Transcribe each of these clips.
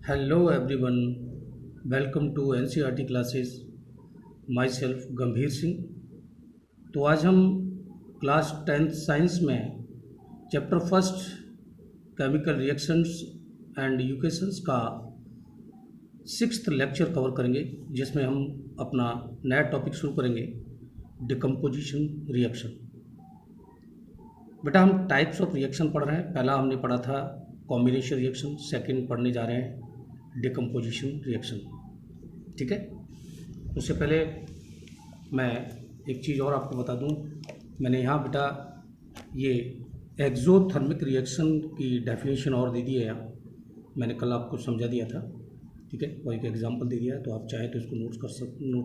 Hello everyone, welcome to NCERT classes. Myself Gambhir Singh. तो आज हम क्लास 10th साइंस में chapter first chemical reactions and equations का 6th lecture cover करेंगे, जिसमें हम अपना नया टॉपिक शुरू करेंगे, डिकम्पोजिशन रिएक्शन। बेटा, हम टाइप्स ऑफ रिएक्शन पढ़ रहे हैं। पहला हमने पढ़ा था कॉम्बिनेशन रिएक्शन, सेकंड पढ़ने जा रहे हैं डिकम्पोजिशन रिएक्शन। ठीक है। उससे पहले मैं एक चीज़ और आपको बता दूं। मैंने यहाँ बेटा ये एक्सोथर्मिक रिएक्शन की डेफिनेशन और दे दी है। यहाँ मैंने कल आपको समझा दिया था। ठीक है, और एक एग्जांपल दे दिया है, तो आप चाहें तो इसको नोट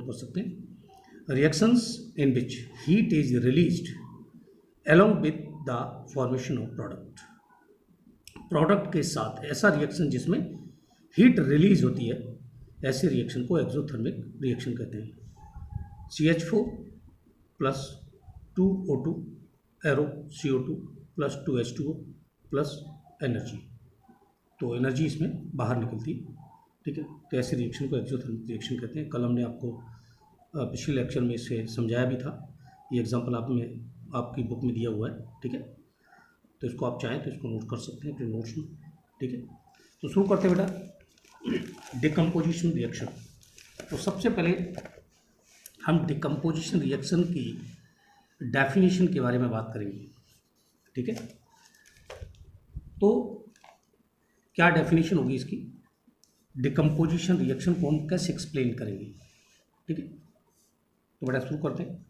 कर सकते हैं। Reactions in which heat is released along with the formation of product के साथ ऐसा रिएक्शन जिसमें हीट रिलीज होती है, ऐसे रिएक्शन को एक्सोथर्मिक रिएक्शन कहते हैं। CH4 plus 2O2 arrow CO2 plus 2H2O plus energy, तो एनर्जी इसमें बाहर निकलती है। ठीक है, तो ऐसे रिएक्शन को एक्सोथर्मिक रिएक्शन कहते हैं। कल हमने आपको पिछले लेक्चर में इसे समझाया भी था। ये एग्जाम्पल आपकी बुक में दिया हुआ है। ठीक है, तो इसको आप चाहें तो इसको नोट कर सकते हैं अपने नोट्स में। ठीक है, तो शुरू करते हैं बेटा डिकम्पोजिशन रिएक्शन। तो सबसे पहले हम डिकम्पोजिशन रिएक्शन की डेफिनेशन के बारे में बात करेंगे। ठीक है, तो क्या डेफिनेशन होगी इसकी? डिकम्पोजिशन रिएक्शन को हम कैसे एक्सप्लेन करेंगे? ठीक है, तो बेटा शुरू करते हैं।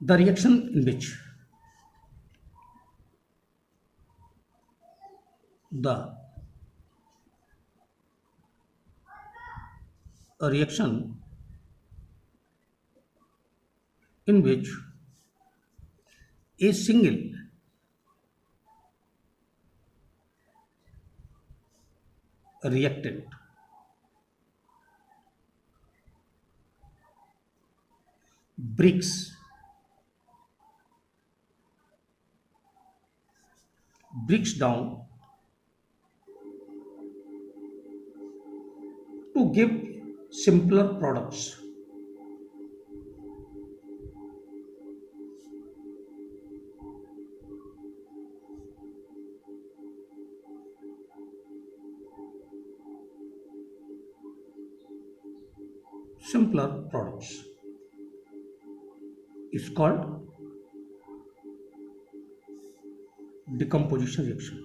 The reaction in which the a reaction in which a single reactant breaks down to give simpler products. Simpler products is called decomposition reaction.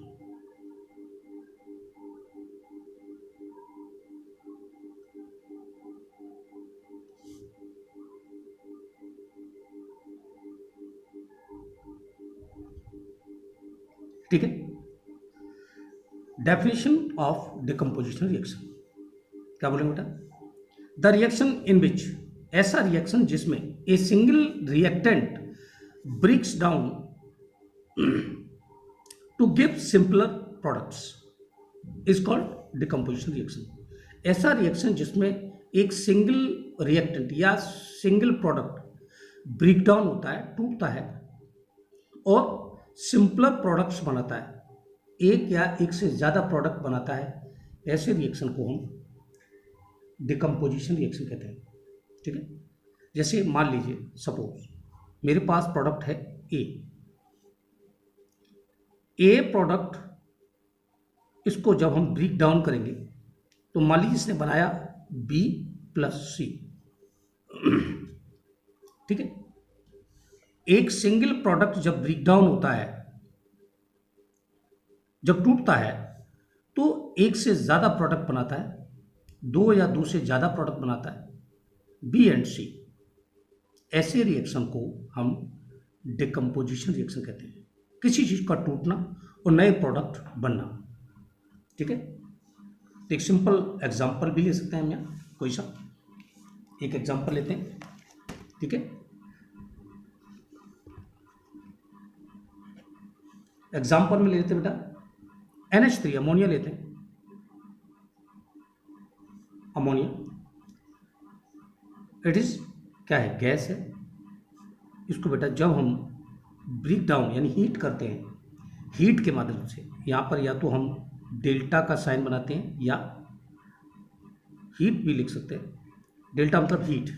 ठीक है, डेफिनेशन ऑफ डिकम्पोजिशन रिएक्शन क्या बोलेंगे बेटा? द रिएक्शन इन विच, ऐसा reaction जिसमें a single reactant breaks down to give simpler products is called decomposition reaction. ऐसा reaction जिसमें एक सिंगल रिएक्टेंट या सिंगल प्रोडक्ट ब्रेक डाउन होता है, टूटता है और सिंपलर प्रोडक्ट्स बनाता है, एक या एक से ज़्यादा प्रोडक्ट बनाता है, ऐसे रिएक्शन को हम डिकम्पोजिशन रिएक्शन कहते हैं। ठीक है, जैसे मान लीजिए सपोज मेरे पास प्रोडक्ट है ए प्रोडक्ट, इसको जब हम ब्रेक डाउन करेंगे तो मान लीजिए इसने बनाया B प्लस C। ठीक है, एक सिंगल प्रोडक्ट जब ब्रेक डाउन होता है, जब टूटता है, तो एक से ज़्यादा प्रोडक्ट बनाता है, दो या दो से ज़्यादा प्रोडक्ट बनाता है, B एंड C। ऐसे रिएक्शन को हम डिकम्पोजिशन रिएक्शन कहते हैं, किसी चीज़ का टूटना और नए प्रोडक्ट बनना। ठीक है, तो एक सिंपल एग्जांपल भी ले सकते हैं हम यहाँ, कोई सा एक एग्जांपल लेते हैं। ठीक है, एग्जांपल में लेते हैं बेटा NH3 अमोनिया लेते हैं। अमोनिया इट इज क्या है? गैस है। इसको बेटा जब हम ब्रेक डाउन यानी हीट करते हैं, हीट के माध्यम से, यहाँ पर या तो हम डेल्टा का साइन बनाते हैं या हीट भी लिख सकते हैं। डेल्टा मतलब हीट।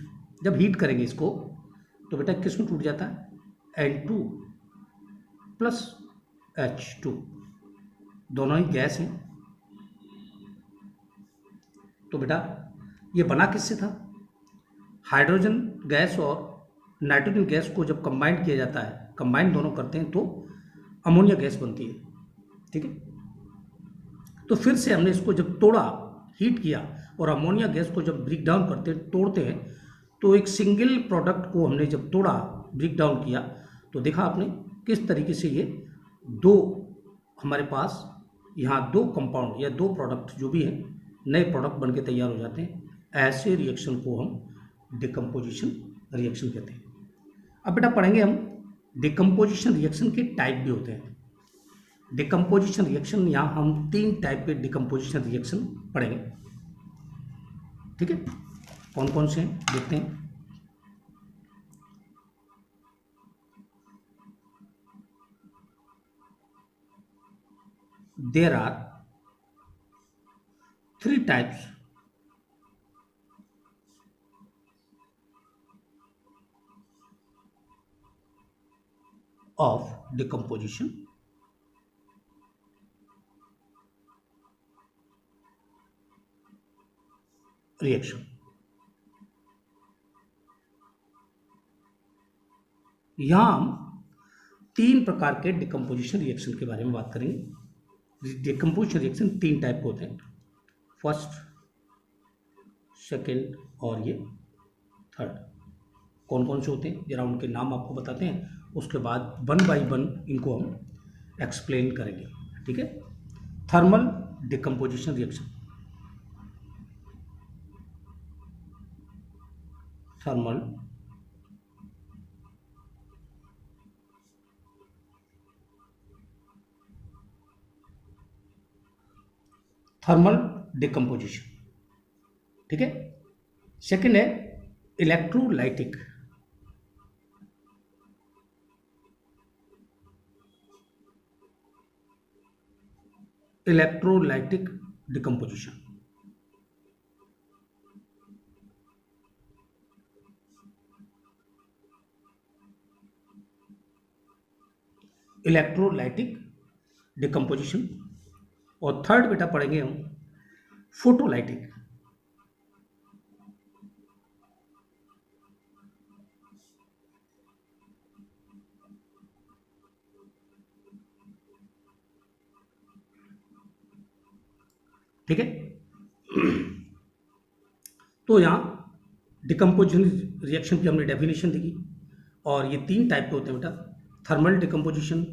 जब हीट करेंगे इसको तो बेटा किस में टूट जाता है, N2 प्लस H2, दोनों ही गैस हैं। तो बेटा ये बना किससे था, हाइड्रोजन गैस और नाइट्रोजन गैस को जब कंबाइन किया जाता है, कंबाइन दोनों करते हैं तो अमोनिया गैस बनती है। ठीक है, तो फिर से हमने इसको जब तोड़ा, हीट किया और अमोनिया गैस को जब ब्रेक डाउन करते तोड़ते हैं तो एक सिंगल प्रोडक्ट को हमने जब तोड़ा, ब्रेक डाउन किया, तो देखा आपने किस तरीके से ये दो हमारे पास यहाँ दो कंपाउंड या दो प्रोडक्ट जो भी हैं नए प्रोडक्ट बनके तैयार हो जाते हैं। ऐसे रिएक्शन को हम डिकम्पोजिशन रिएक्शन कहते हैं। अब बेटा पढ़ेंगे हम डिकम्पोजिशन रिएक्शन के टाइप भी होते हैं। डिकम्पोजिशन रिएक्शन, यहाँ हम 3 टाइप के डिकम्पोजिशन रिएक्शन पढ़ेंगे। ठीक है, कौन कौन से हैं देखते हैं। There are 3 types of decomposition reaction। यहां हम 3 प्रकार के डिकम्पोजिशन रिएक्शन के बारे में बात करेंगे। डिकम्पोजिशन रिएक्शन 3 टाइप के होते हैं, फर्स्ट, सेकेंड और ये थर्ड। कौन कौन से होते हैं जरा उनके नाम आपको बताते हैं, उसके बाद 1 बाय 1 इनको हम एक्सप्लेन करेंगे। ठीक है, thermal decomposition reaction, thermal thermal decomposition. ठीक है, सेकेंड है electrolytic, electrolytic decomposition. Electrolytic decomposition. और थर्ड बेटा पढ़ेंगे हम फोटोलाइटिक। ठीक है, तो यहां डिकम्पोजिशन रिएक्शन की हमने डेफिनेशन देखी और ये 3 टाइप के होते हैं बेटा, थर्मल डिकम्पोजिशन,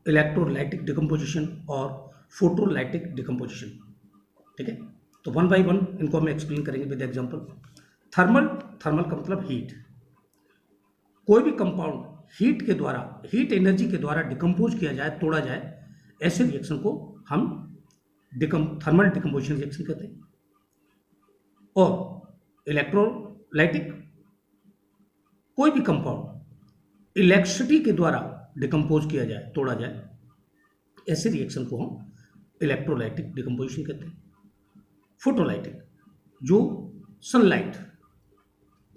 इलेक्ट्रोलाइटिक डिकम्पोजिशन और फोटोलाइटिक डिकम्पोजिशन। ठीक है, तो 1 बाय 1 इनको हम एक्सप्लेन करेंगे विद एग्जांपल। थर्मल, थर्मल का मतलब हीट। कोई भी कंपाउंड हीट के द्वारा, हीट एनर्जी के द्वारा डिकम्पोज किया जाए, तोड़ा जाए, ऐसे रिएक्शन को हम थर्मल डिकम्पोजिशन रिएक्शन कहते हैं। और इलेक्ट्रोलाइटिक, कोई भी कंपाउंड इलेक्ट्रिसिटी के द्वारा डिकम्पोज किया जाए, तोड़ा जाए, ऐसे रिएक्शन को हम इलेक्ट्रोलाइटिक डिकम्पोजिशन कहते हैं। फोटोलाइटिक, जो सनलाइट,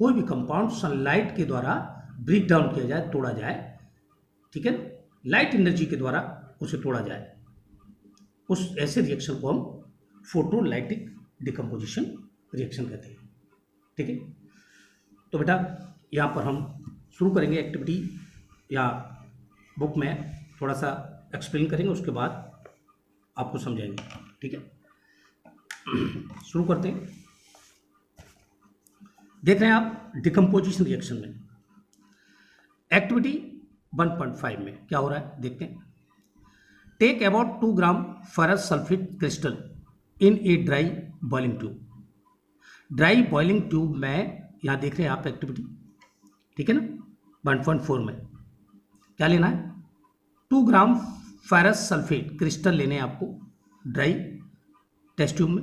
कोई भी कंपाउंड सनलाइट के द्वारा ब्रेक डाउन किया जाए, तोड़ा जाए, ठीक है, लाइट एनर्जी के द्वारा उसे तोड़ा जाए, उस ऐसे रिएक्शन को हम फोटोलाइटिक डिकम्पोजिशन रिएक्शन कहते हैं। ठीक है, तो बेटा यहाँ पर हम शुरू करेंगे एक्टिविटी, या बुक में थोड़ा सा एक्सप्लेन करेंगे, उसके बाद आपको समझाएंगे। ठीक है, शुरू करते हैं। देख रहे हैं आप डिकम्पोजिशन रिएक्शन में एक्टिविटी 1.5 में क्या हो रहा है देखते हैं। Take about 2 gram ferrous sulphate crystal in a dry boiling tube. Dry boiling tube में यहाँ देख रहे हैं आप एक्टिविटी, ठीक है ना, 1.4 में क्या लेना है, 2 ग्राम फेरस सल्फेट क्रिस्टल लेने हैं आपको ड्राई टेस्ट ट्यूब में।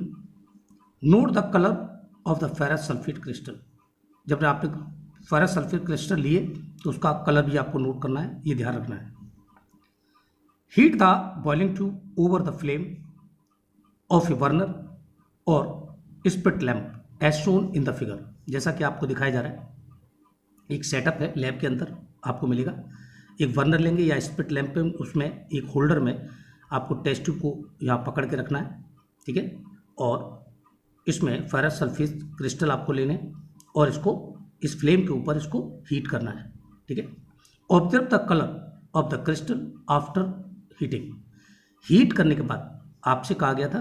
Note the colour of the ferrous sulphate crystal. जब आपने फेरस सल्फेट क्रिस्टल लिए तो उसका कलर भी आपको नोट करना है, ये ध्यान रखना है। Heat the boiling tube over the flame. Of a burner और spirit lamp as shown in the figure. जैसा कि आपको दिखाया जा रहा है, एक सेटअप है लैब के अंदर आपको मिलेगा। एक बर्नर लेंगे या स्पिट लैम्प पे, उसमें एक होल्डर में आपको टेस्ट ट्यूब को यहाँ पकड़ के रखना है, ठीक है। और इसमें फेरस सल्फेट क्रिस्टल आपको लेने और इसको इस फ्लेम के ऊपर इसको हीट करना है, ठीक है। Observe the colour of the crystal after heating. Heat करने के बाद आपसे कहा गया था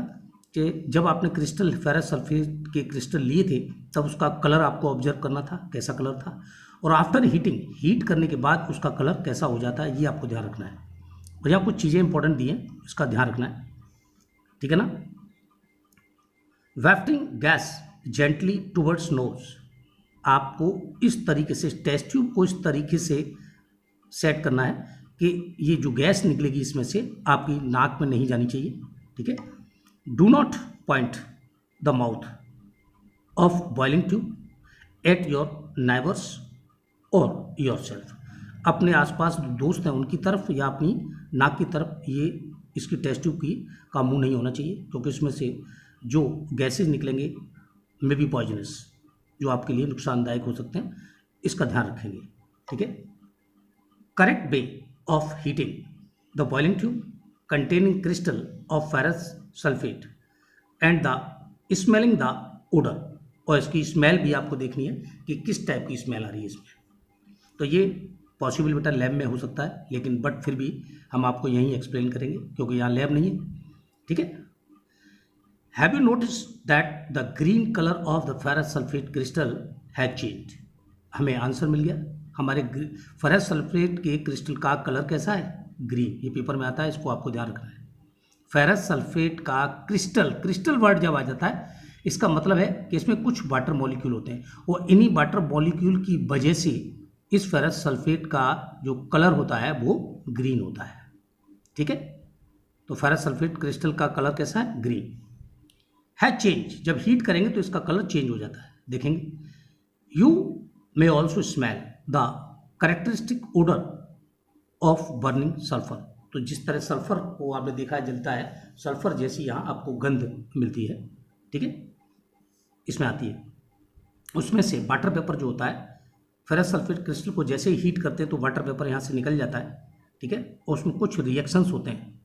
कि जब आपने क्रिस्टल फेरस सल्फेट के क्रिस्टल लिए थे तब उसका कलर आपको ऑब्जर्व करना था, कैसा कलर था, और आफ्टर हीटिंग, हीट करने के बाद उसका कलर कैसा हो जाता है, ये आपको ध्यान रखना है। और यहाँ कुछ चीज़ें इंपॉर्टेंट दी हैं, इसका ध्यान रखना है, ठीक है ना। वैफ्टिंग गैस जेंटली टुवर्ड्स नोज। आपको इस तरीके से टेस्ट ट्यूब को इस तरीके से सेट करना है कि ये जो गैस निकलेगी इसमें से आपकी नाक में नहीं जानी चाहिए, ठीक है। Do not point the mouth of boiling tube at your neighbours और योर सेल्फ। अपने आसपास जो दोस्त हैं उनकी तरफ या अपनी नाक की तरफ ये इसकी टेस्ट ट्यूब की का मुंह नहीं होना चाहिए, क्योंकि इसमें से जो गैसेज निकलेंगे मे बी पॉइजनस, जो आपके लिए नुकसानदायक हो सकते हैं, इसका ध्यान रखेंगे, ठीक है। Correct way of heating the boiling tube containing crystal of ferrous sulphate and the smelling the odour. और इसकी स्मेल भी आपको देखनी है कि किस टाइप की स्मेल आ रही है इसमें। तो ये पॉसिबल बेटा लैब में हो सकता है, लेकिन बट फिर भी हम आपको यहीं एक्सप्लेन करेंगे क्योंकि यहाँ लैब नहीं है, ठीक है। Have you notice that the green colour of the ferrous sulphate crystal has changed. हमें आंसर मिल गया, हमारे फेरस सल्फेट के क्रिस्टल का कलर कैसा है, ग्रीन। ये पेपर में आता है, इसको आपको ध्यान रखना है। फेरस सल्फेट का क्रिस्टल, क्रिस्टल वर्ड जब आ जाता है इसका मतलब है कि इसमें कुछ वाटर मॉलिक्यूल होते हैं और इन्हीं वाटर मॉलिक्यूल की वजह से इस फेरस सल्फेट का जो कलर होता है वो ग्रीन होता है, ठीक है। तो फेरस सल्फेट क्रिस्टल का कलर कैसा है, ग्रीन। है चेंज, जब हीट करेंगे तो इसका कलर चेंज हो जाता है, देखेंगे। You may also smell the characteristic odour of burning sulphur. तो जिस तरह सल्फर को आपने देखा है जलता है, सल्फर जैसी यहाँ आपको गंध मिलती है, ठीक है, इसमें आती है। उसमें से वाटर वेपर जो होता है, फेरस सल्फेट क्रिस्टल को जैसे ही हीट करते हैं तो वाटर वेपर यहाँ से निकल जाता है, ठीक है। और उसमें कुछ रिएक्शंस होते हैं,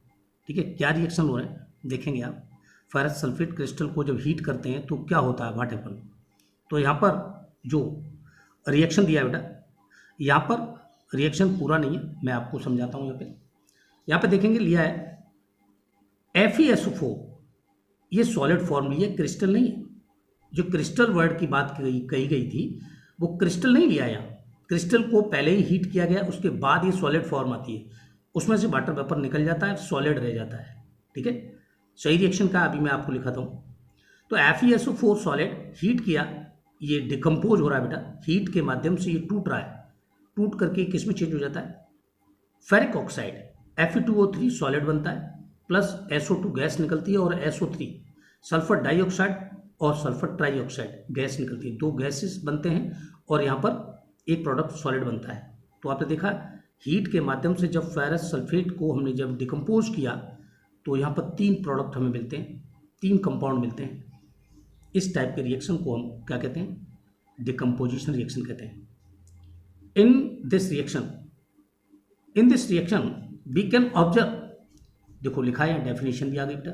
ठीक है। क्या रिएक्शन हो रहे हैं देखेंगे आप। फेरस सल्फेट क्रिस्टल को जब हीट करते हैं तो क्या होता है, व्हाट हैपन। तो यहाँ पर जो रिएक्शन दिया है बेटा, यहाँ पर रिएक्शन पूरा नहीं है, मैं आपको समझाता हूँ। यहाँ पे देखेंगे लिया है FeSO4, ये सॉलिड फॉर्म लिया, क्रिस्टल नहीं है। जो क्रिस्टल वर्ड की बात कही गई थी वो क्रिस्टल नहीं लिया यहाँ। क्रिस्टल को पहले ही हीट किया गया, उसके बाद ये सॉलिड फॉर्म आती है, उसमें से वाटर वेपर निकल जाता है, सॉलिड रह जाता है, ठीक है। सही रिएक्शन का अभी मैं आपको लिखाता हूँ। तो FeSO4 सॉलिड हीट किया, ये डिकम्पोज हो रहा है बेटा, हीट के माध्यम से ये टूट रहा है, टूट करके किस में चेंज हो जाता है, फेरिक ऑक्साइड Fe2O3 सॉलिड बनता है, प्लस SO2 गैस निकलती है, और SO3 सल्फर डाइऑक्साइड और सल्फर ट्राइऑक्साइड गैस निकलती है। दो गैसेस बनते हैं और यहाँ पर एक प्रोडक्ट सॉलिड बनता है। तो आपने देखा हीट के माध्यम से जब फेरस सल्फेट को हमने जब डिकम्पोज किया तो यहाँ पर 3 प्रोडक्ट हमें मिलते हैं, 3 कंपाउंड मिलते हैं। इस टाइप के रिएक्शन को हम क्या कहते हैं, डिकम्पोजिशन रिएक्शन कहते हैं। In this reaction we can observe, देखो लिखा है डेफिनेशन भी आ गई बेटा,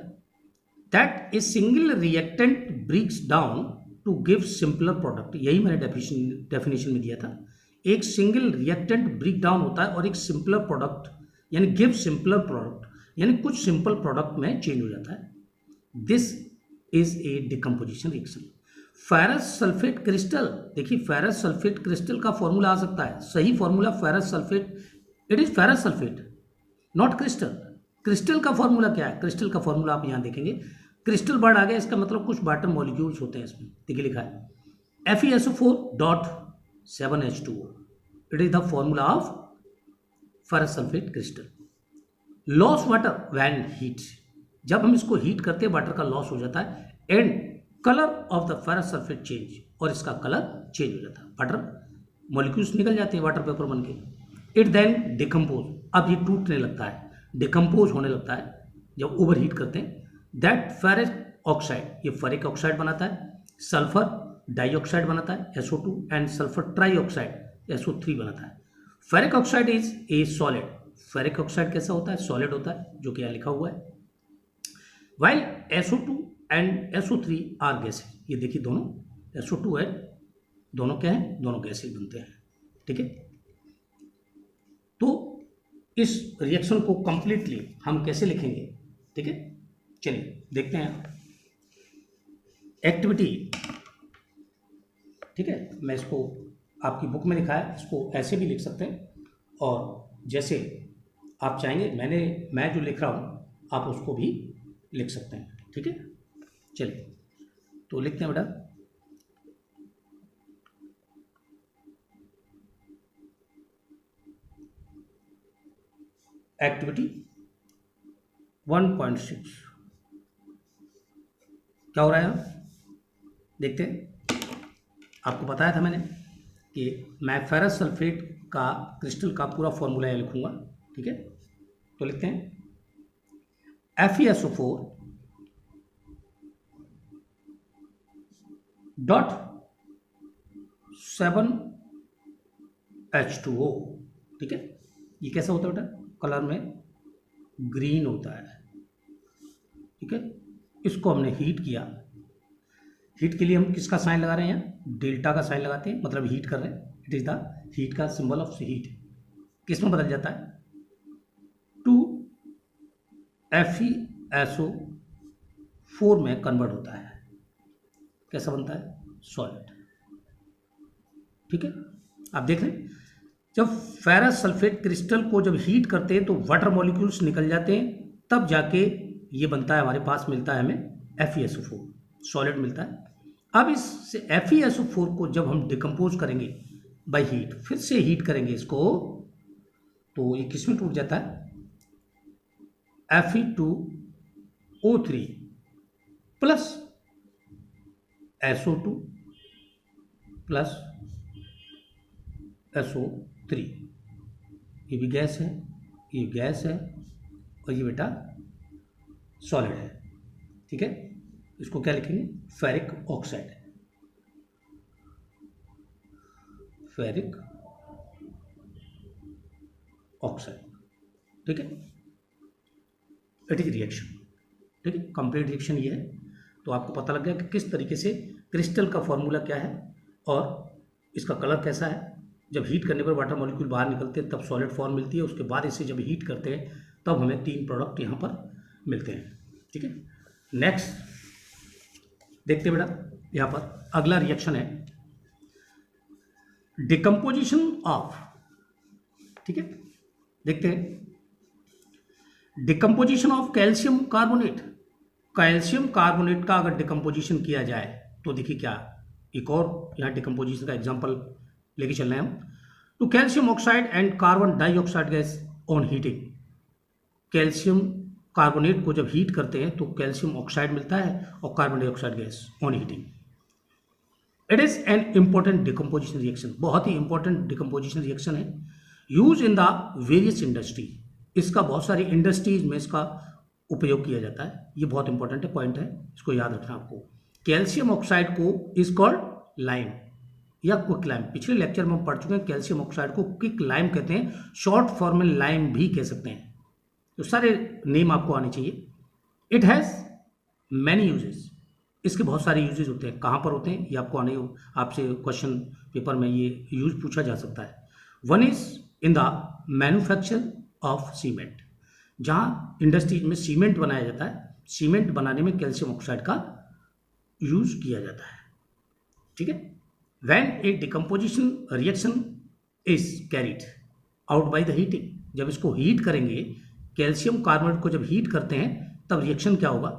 that a single reactant breaks down to give simpler product. यही मैंने डेफिनेशन में दिया था। एक सिंगल रिएक्टेंट ब्रेक डाउन होता है और एक सिंपलर प्रोडक्ट यानी गिव सिंपलर प्रोडक्ट, यानी कुछ सिंपल प्रोडक्ट में चेंज हो जाता है। This is a decomposition reaction. Ferrous sulphate crystal, देखिए फेरस सल्फेट क्रिस्टल का फॉर्मूला आ सकता है, सही formula ferrous sulphate, it is ferrous sulphate not crystal. Crystal का फॉर्मूला क्या है, क्रिस्टल का फॉर्मूला आप यहाँ देखेंगे, क्रिस्टल वर्ड आ गया, इसका मतलब कुछ वाटर मॉलिक्यूल्स होते हैं इसमें, देखिए लिखा है FeSO4.7H2O, it is the formula of ferrous sulphate crystal. Loss water when heat, जब हम इसको हीट करते हैं वाटर का लॉस हो जाता है, and colour of the ferrous sulphate change, और इसका कलर चेंज हो जाता है, वाटर मॉलिक्यूल्स निकल जाते हैं वाटर पेपर बन के। इट देन डिकम्पोज, अब ये टूटने लगता है, डिकम्पोज होने लगता है जब ओवर हीट करते हैं, दैट फेरिक ऑक्साइड, ये फेरिक ऑक्साइड बनाता है, सल्फर डाइऑक्साइड बनाता है SO2 and sulphur trioxide SO3 बनाता है। Ferric oxide is a solid, ferric oxide कैसा होता है? सॉलिड होता है, जो कि यहाँ लिखा हुआ है। While SO2 and SO3 are gases, ये देखिए दोनों SO2 है, दोनों क्या है? दोनों गैसेज बनते हैं। ठीक है, तो इस रिएक्शन को कंप्लीटली हम कैसे लिखेंगे? ठीक है, चलिए देखते हैं एक्टिविटी। ठीक है, मैं इसको आपकी बुक में लिखा है, इसको ऐसे भी लिख सकते हैं और जैसे आप चाहेंगे मैं जो लिख रहा हूँ आप उसको भी लिख सकते हैं। ठीक है, चलिए तो लिखते हैं बेटा। एक्टिविटी 1.6 क्या हो रहा है यहाँ? देखते हैं। आपको बताया था मैंने कि मैं फेरस सल्फेट का क्रिस्टल का पूरा फॉर्मूला यहाँ लिखूंगा। ठीक है, तो लिखते हैं FeSO4 डॉट 7H2O। ठीक है, ये कैसा होता है बेटा? कलर में ग्रीन होता है। ठीक है, इसको हमने हीट किया। हीट के लिए हम किसका साइन लगा रहे हैं? यहाँ डेल्टा का साइन लगाते हैं, मतलब हीट कर रहे हैं। इट इज द हीट का सिंबल ऑफ हीट। किस में बदल जाता है? टू FeSO4 में कन्वर्ट होता है। कैसा बनता है? सॉलिड। ठीक है, आप देख रहे हैं जब फेरस सल्फेट क्रिस्टल को जब हीट करते हैं तो वाटर मॉलिक्यूल्स निकल जाते हैं, तब जाके ये बनता है, हमारे पास मिलता है हमें FeSO4, सॉलिड मिलता है। अब इस FeSO4 को जब हम डिकम्पोज करेंगे बाय हीट, फिर से हीट करेंगे इसको, तो ये किस में टूट जाता है? Fe2O3 plus SO2 plus SO3। ये भी गैस है, ये गैस है और ये बेटा सॉलिड है। ठीक है, इसको क्या लिखेंगे? Ferric oxide. Ferric oxide. ठीक है, इट इज रिएक्शन। ठीक है, कंप्लीट रिएक्शन ये है। तो आपको पता लग गया कि किस तरीके से क्रिस्टल का फॉर्मूला क्या है और इसका कलर कैसा है। जब हीट करने पर वाटर मॉलिक्यूल बाहर निकलते हैं तब सॉलिड फॉर्म मिलती है, उसके बाद इसे जब हीट करते हैं तब हमें 3 प्रोडक्ट यहाँ पर मिलते हैं। ठीक है, नेक्स्ट देखते हैं बेटा। यहाँ पर अगला रिएक्शन है डिकम्पोजिशन ऑफ। ठीक है, देखते हैं decomposition of calcium carbonate. Calcium carbonate का अगर डिकम्पोजिशन किया जाए तो देखिए क्या, एक और यहाँ डिकम्पोजिशन का एग्जांपल लेके चल रहे हैं हम। तो calcium oxide and carbon dioxide gas on heating. Calcium carbonate को जब हीट करते हैं तो कैल्शियम ऑक्साइड मिलता है और carbon dioxide gas on heating. It is an important decomposition reaction, बहुत ही इंपॉर्टेंट डिकम्पोजिशन रिएक्शन है। Use in the various industry, इसका बहुत सारी इंडस्ट्रीज में इसका उपयोग किया जाता है। ये बहुत इंपॉर्टेंट है, पॉइंट है, इसको याद रखना आपको। कैल्शियम ऑक्साइड को इज कॉल्ड लाइम या क्विक लाइम। पिछले लेक्चर में हम पढ़ चुके हैं कैल्शियम ऑक्साइड को क्विक लाइम कहते हैं, शॉर्ट फॉर्म में लाइम भी कह सकते हैं। तो सारे नेम आपको आने चाहिए। इट हैज़ मैनी यूजेस, इसके बहुत सारे यूजेस होते हैं। कहाँ पर होते हैं ये आपको आने, आपसे क्वेश्चन पेपर में ये यूज पूछा जा सकता है। One is in the manufacture of cement, जहाँ इंडस्ट्रीज में सीमेंट बनाया जाता है, सीमेंट बनाने में कैल्शियम ऑक्साइड का यूज किया जाता है। ठीक है, when A decomposition reaction is carried out by the heating, जब इसको हीट करेंगे, कैल्शियम कार्बोनेट को जब हीट करते हैं तब रिएक्शन क्या होगा?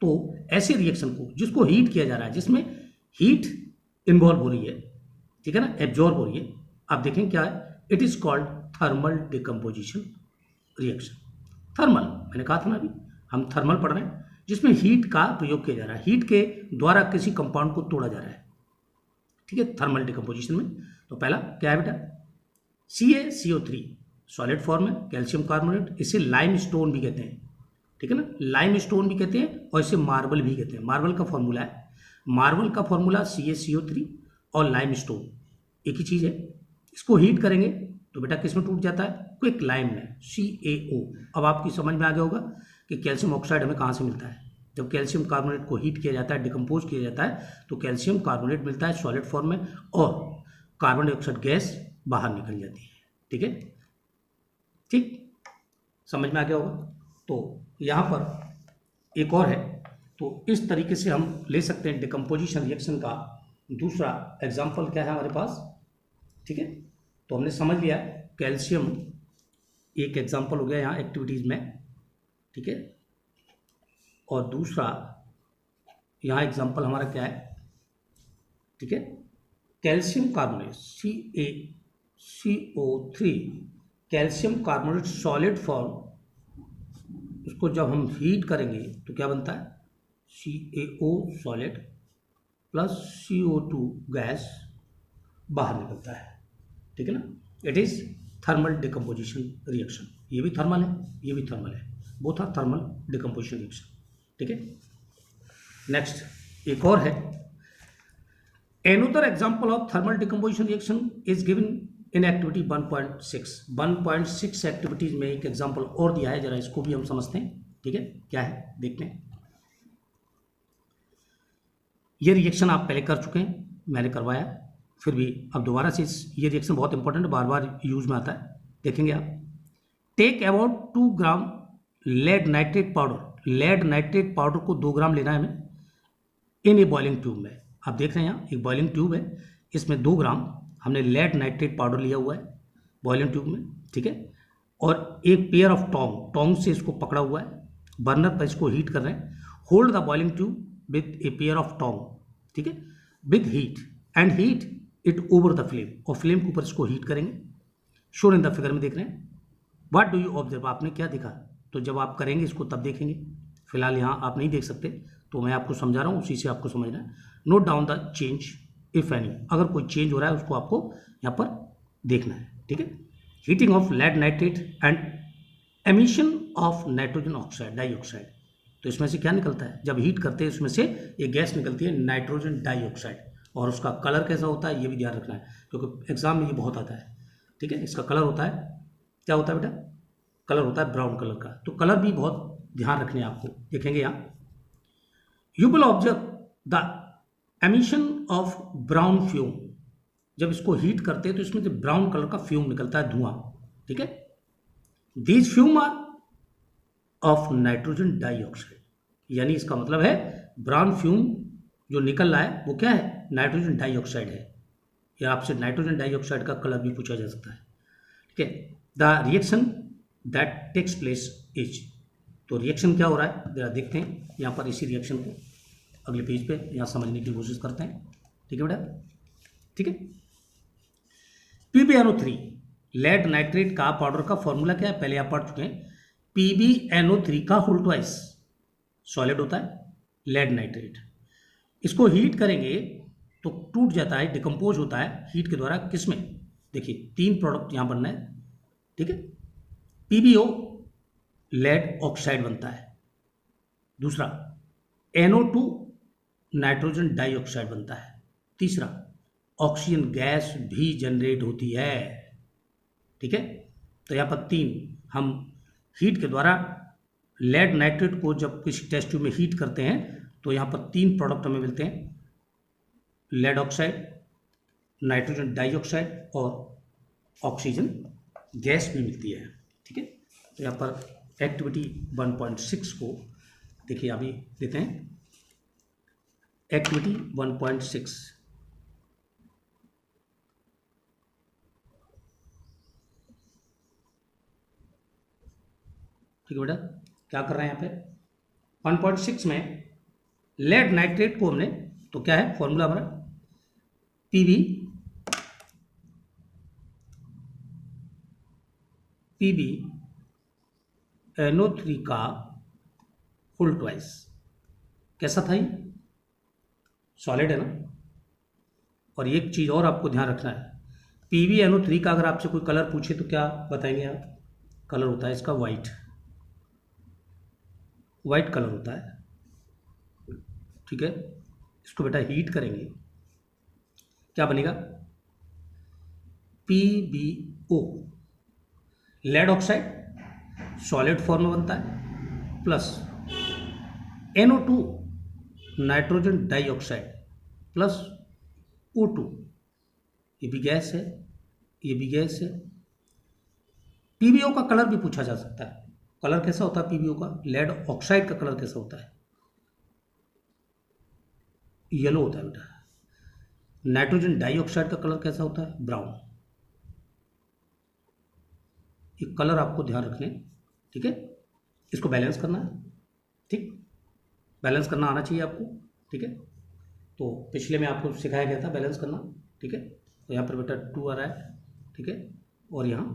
तो ऐसे रिएक्शन को जिसको हीट किया जा रहा है, जिसमें हीट इन्वॉल्व हो रही है, ठीक है ना, एब्जॉर्ब हो रही है, आप देखें क्या है, it is called thermal decomposition reaction. Thermal, मैंने कहा था ना अभी, हम थर्मल पढ़ रहे हैं, जिसमें हीट का प्रयोग किया जा रहा है, हीट के द्वारा किसी कंपाउंड को तोड़ा जा रहा है। ठीक है, थर्मल डिकम्पोजिशन में तो पहला क्या है बेटा, CaCO3 सॉलिड फॉर्म है, कैल्शियम कार्बोनेट, इसे लाइम स्टोन भी कहते हैं। ठीक है ना। लाइम स्टोन भी कहते हैं और इसे मार्बल भी कहते हैं। मार्बल का फॉर्मूला है, मार्बल का फॉर्मूला CaCO3 और लाइम स्टोन एक ही चीज़ है। इसको हीट करेंगे तो बेटा किस में टूट जाता है, क्विक लाइम में, CaO। अब आपकी समझ में आ गया होगा कि कैल्शियम ऑक्साइड हमें कहाँ से मिलता है। जब कैल्शियम कार्बोनेट को हीट किया जाता है, डिकम्पोज किया जाता है, तो कैल्शियम कार्बोनेट मिलता है सॉलिड फॉर्म में और कार्बन डाइऑक्साइड गैस बाहर निकल जाती है। ठीक है, ठीक, समझ में आ गया होगा। तो यहाँ पर एक और है, तो इस तरीके से हम ले सकते हैं डिकम्पोजिशन रिएक्शन का दूसरा एग्जाम्पल क्या है हमारे पास। ठीक है, तो हमने समझ लिया कैल्शियम एक एग्जाम्पल हो गया यहाँ एक्टिविटीज़ में। ठीक है, और दूसरा यहाँ एग्जाम्पल हमारा क्या है, ठीक है, calcium carbonate CaCO3 calcium carbonate solid form, उसको जब हम हीट करेंगे तो क्या बनता है, CaO solid plus CO2 gas बाहर निकलता है। ठीक है ना, it is thermal decomposition reaction. ये भी थर्मल है, ये भी थर्मल है, both are thermal decomposition reaction. ठीक है, नेक्स्ट एक और है, another example of thermal decomposition reaction is given in activity 1.6। 1.6 activities में एक एग्जाम्पल और दिया है, जरा इसको भी हम समझते हैं। ठीक है, क्या है देखते हैं। ये रिएक्शन आप पहले कर चुके हैं, मैंने करवाया, फिर भी अब दोबारा से ये रिएक्शन बहुत इंपॉर्टेंट है, बार बार यूज में आता है, देखेंगे आप। Take about 2 gram lead nitrate powder, lead nitrate powder को 2 ग्राम लेना है हमें इन ए बॉइलिंग ट्यूब में। आप देख रहे हैं यहाँ एक बॉइलिंग ट्यूब है, इसमें 2 ग्राम हमने लेड नाइट्रेट पाउडर लिया हुआ है बॉइलिंग ट्यूब में। ठीक है, और एक पेयर ऑफ टोंग से इसको पकड़ा हुआ है, बर्नर पर इसको हीट कर रहे हैं। Hold the boiling tube with a pair of tong, ठीक है, with heat and heat it over the flame, और फ्लेम के ऊपर इसको हीट करेंगे। शोर इन द फिगर में देख रहे हैं। व्हाट डू यू ऑब्जर्व, आपने क्या देखा, तो जब आप करेंगे इसको तब देखेंगे, फिलहाल यहाँ आप नहीं देख सकते, तो मैं आपको समझा रहा हूँ, उसी से आपको समझना है। Note down the change if any, अगर कोई चेंज हो रहा है उसको आपको यहाँ पर देखना है। ठीक है, heating of lead nitrate and emission of nitrogen oxide dioxide, तो इसमें से क्या निकलता है, जब हीट करते हैं उसमें से ये गैस निकलती है नाइट्रोजन डाइऑक्साइड, और उसका कलर कैसा होता है ये भी ध्यान रखना है, क्योंकि एग्जाम में ये बहुत आता है। ठीक है, इसका कलर होता है, क्या होता है बेटा, कलर होता है ब्राउन कलर का, तो कलर भी बहुत ध्यान रखने आपको, देखेंगे यहाँ। You will observe the emission of brown fume, जब इसको हीट करते हैं तो इसमें से ब्राउन कलर का फ्यूम निकलता है, धुआं। ठीक है, these fume are of nitrogen dioxide, यानी इसका मतलब है ब्राउन फ्यूम जो निकल रहा है वो क्या है, नाइट्रोजन डाइऑक्साइड है, या आपसे नाइट्रोजन डाइऑक्साइड का कलर भी पूछा जा सकता है। ठीक है, the reaction that takes place is, तो रिएक्शन क्या हो रहा है जरा देखते हैं यहाँ पर, इसी रिएक्शन को अगले पेज पे यहाँ समझने की कोशिश करते हैं। ठीक है बेटा, ठीक है। PbNO3 लेड नाइट्रेट का पाउडर का फॉर्मूला क्या है, पहले आप पढ़ चुके हैं। PbNO3 का होल ट्वाइस सॉलिड होता है लेड नाइट्रेट, इसको हीट करेंगे तो टूट जाता है, डिकम्पोज होता है हीट के द्वारा, किसमें, देखिए 3 प्रोडक्ट यहाँ बनना है। ठीक है, PbO लेड ऑक्साइड बनता है, दूसरा NO2 नाइट्रोजन डाइऑक्साइड बनता है, तीसरा ऑक्सीजन गैस भी जनरेट होती है। ठीक है, तो यहाँ पर 3 हम हीट के द्वारा लेड नाइट्रेट को जब किसी टेस्ट ट्यूब में हीट करते हैं तो यहाँ पर 3 प्रोडक्ट हमें मिलते हैं, लेड ऑक्साइड, नाइट्रोजन डाइऑक्साइड और ऑक्सीजन गैस भी मिलती है। ठीक है, तो यहाँ पर एक्टिविटी 1.6 को देखिए अभी देते हैं। एक्टिविटी 1.6, ठीक है बेटा, क्या कर रहे हैं यहाँ पे 1.6 में लेड नाइट्रेट को हमने, तो क्या है फॉर्मूला हमारा, PbNO3 का फुल ट्वाइस, कैसा था ये, सॉलिड है ना। और एक चीज़ और आपको ध्यान रखना है, PbNO3 का अगर आपसे कोई कलर पूछे तो क्या बताएंगे आप, कलर होता है इसका वाइट। वाइट कलर होता है, ठीक है। इसको बेटा हीट करेंगे, क्या बनेगा, PbO, lead oxide solid form में बनता है, plus NO2 nitrogen dioxide plus O2, ये भी गैस है, ये भी गैस है। PbO का कलर भी पूछा जा सकता है, कलर कैसा होता है PbO का, लेड ऑक्साइड का कलर कैसा होता है, येलो होता है बेटा। नाइट्रोजन डाइऑक्साइड का कलर कैसा होता है, ब्राउन। ये कलर आपको ध्यान रखने, ठीक है। इसको बैलेंस करना है, ठीक, बैलेंस करना आना चाहिए आपको, ठीक है। तो पिछले में आपको सिखाया गया था बैलेंस करना, ठीक है। तो यहाँ पर बेटा 2 आ रहा है, ठीक है, और यहाँ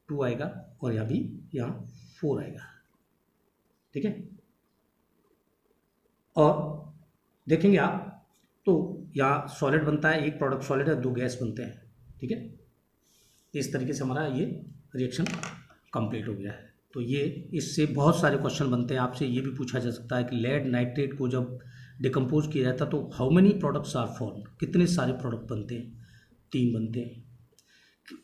2 आएगा, और यहाँ भी यहाँ 4 आएगा, ठीक है। और देखेंगे आप, तो यहाँ सॉलिड बनता है, एक प्रोडक्ट सॉलिड है, 2 गैस बनते हैं, ठीक है। इस तरीके से हमारा ये रिएक्शन कंप्लीट हो गया है। तो ये इससे बहुत सारे क्वेश्चन बनते हैं, आपसे ये भी पूछा जा सकता है कि लेड नाइट्रेट को जब डिकम्पोज किया जाता है तो how many products are form, कितने सारे प्रोडक्ट बनते हैं, 3 बनते हैं।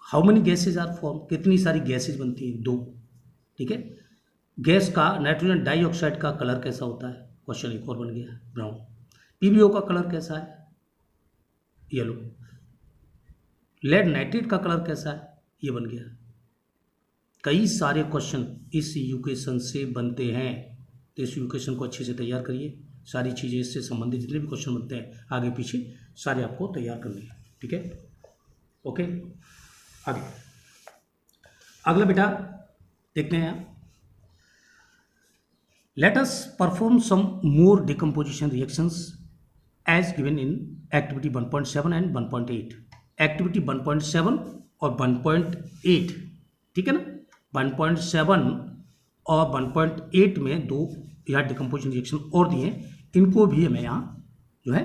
How many gases are form, कितनी सारी गैसेज बनती हैं, 2, ठीक है। गैस का नाइट्रोजन डाइऑक्साइड का कलर कैसा होता है, क्वेश्चन एक और बन गया, ब्राउन। PbO का कलर कैसा है, येलो। लेड नाइट्रेट का कलर कैसा है, ये बन गया। कई सारे क्वेश्चन इस इक्वेशन से बनते हैं, तो इस इक्वेशन को अच्छे से तैयार करिए। सारी चीज़ें इससे संबंधित जितने भी क्वेश्चन बनते हैं आगे पीछे सारे आपको तैयार करने हैं, ठीक है। ओके, आगे अगला बेटा देखते हैं। Let us perform some more decomposition reactions as given in activity 1.7 and 1.8। Activity 1.7 और 1.8, ठीक है ना। 1.7 और 1.8 में 2 यहाँ डिकम्पोजिशन रिएक्शन और दिए, इनको भी हमें यहाँ जो है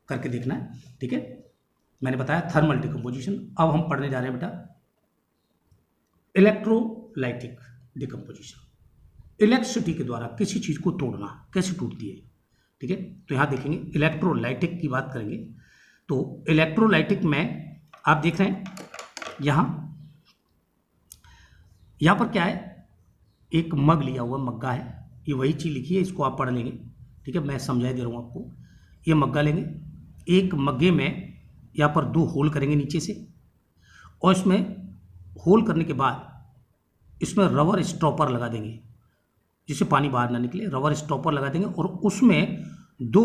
करके देखना है, ठीक है। मैंने बताया थर्मल डिकम्पोजिशन। अब हम पढ़ने जा रहे हैं बेटा इलेक्ट्रोलाइटिक डिकम्पोजिशन। इलेक्ट्रिसिटी के द्वारा किसी चीज़ को तोड़ना, कैसे टूटती है, ठीक है। तो यहाँ देखेंगे इलेक्ट्रोलाइटिक की बात करेंगे। तो इलेक्ट्रोलाइटिक में आप देख रहे हैं यहाँ पर क्या है, एक मग लिया हुआ मग्गा है, ये वही चीज़ लिखी है, इसको आप पढ़ लेंगे, ठीक है। मैं समझाई दे रहा हूँ आपको। ये मग्गा लेंगे, एक मग्गे में यहाँ पर 2 होल करेंगे नीचे से, और इसमें होल करने के बाद इसमें रबर स्टॉपर लगा देंगे जिससे पानी बाहर ना निकले। रबर स्टॉपर लगा देंगे और उसमें 2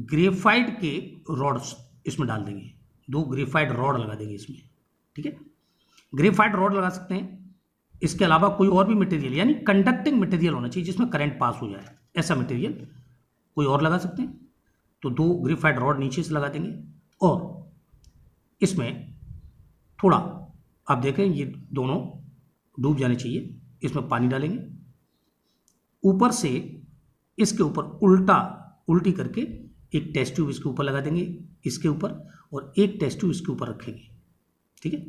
ग्रेफाइट के रॉड्स इसमें डाल देंगे, 2 ग्रेफाइट रॉड लगा देंगे इसमें, ठीक है। ग्रेफाइट रॉड लगा सकते हैं, इसके अलावा कोई और भी मटेरियल यानी कंडक्टिंग मटेरियल होना चाहिए जिसमें करंट पास हो जाए, ऐसा मटेरियल कोई और लगा सकते हैं। तो 2 ग्रेफाइट रॉड नीचे से लगा देंगे और इसमें थोड़ा आप देखें ये दोनों डूब जाने चाहिए, इसमें पानी डालेंगे, ऊपर से इसके ऊपर उल्टी करके एक टेस्ट ट्यूब इसके ऊपर लगा देंगे, इसके ऊपर, और एक टेस्ट ट्यूब इसके ऊपर रखेंगे, ठीक है,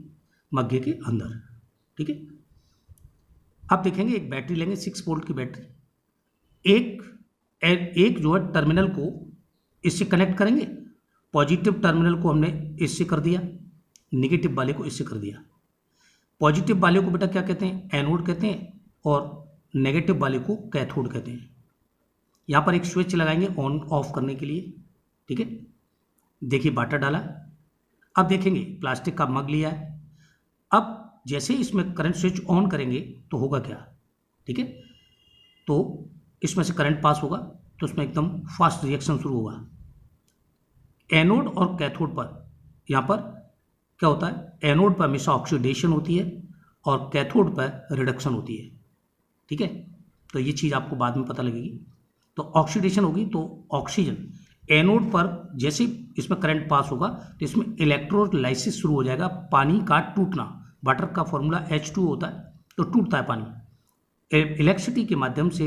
मग्गे के अंदर, ठीक है। आप देखेंगे एक बैटरी लेंगे, 6 वोल्ट की बैटरी। एक जो है टर्मिनल को इससे कनेक्ट करेंगे, पॉजिटिव टर्मिनल को हमने इससे कर दिया, नेगेटिव वाले को इससे कर दिया। पॉजिटिव वाले को बेटा क्या कहते हैं, एनोड कहते हैं, और नेगेटिव वाले को कैथोड कहते हैं। यहाँ पर एक स्विच लगाएंगे ऑन ऑफ करने के लिए, ठीक है। देखिए वाटर डाला, अब देखेंगे प्लास्टिक का मग लिया है। अब जैसे इसमें करंट स्विच ऑन करेंगे तो होगा क्या, ठीक है, तो इसमें से करंट पास होगा तो उसमें एकदम फास्ट रिएक्शन शुरू होगा। एनोड और कैथोड पर यहाँ पर क्या होता है, एनोड पर हमेशा ऑक्सीडेशन होती है और कैथोड पर रिडक्शन होती है, ठीक है। तो ये चीज़ आपको बाद में पता लगेगी। तो ऑक्सीडेशन होगी तो ऑक्सीजन एनोड पर जैसे इसमें करंट पास होगा तो इसमें इलेक्ट्रोलाइसिस शुरू हो जाएगा, पानी का टूटना। वाटर का फॉर्मूला H2 होता है, तो टूटता है पानी। इलेक्ट्रिसिटी के माध्यम से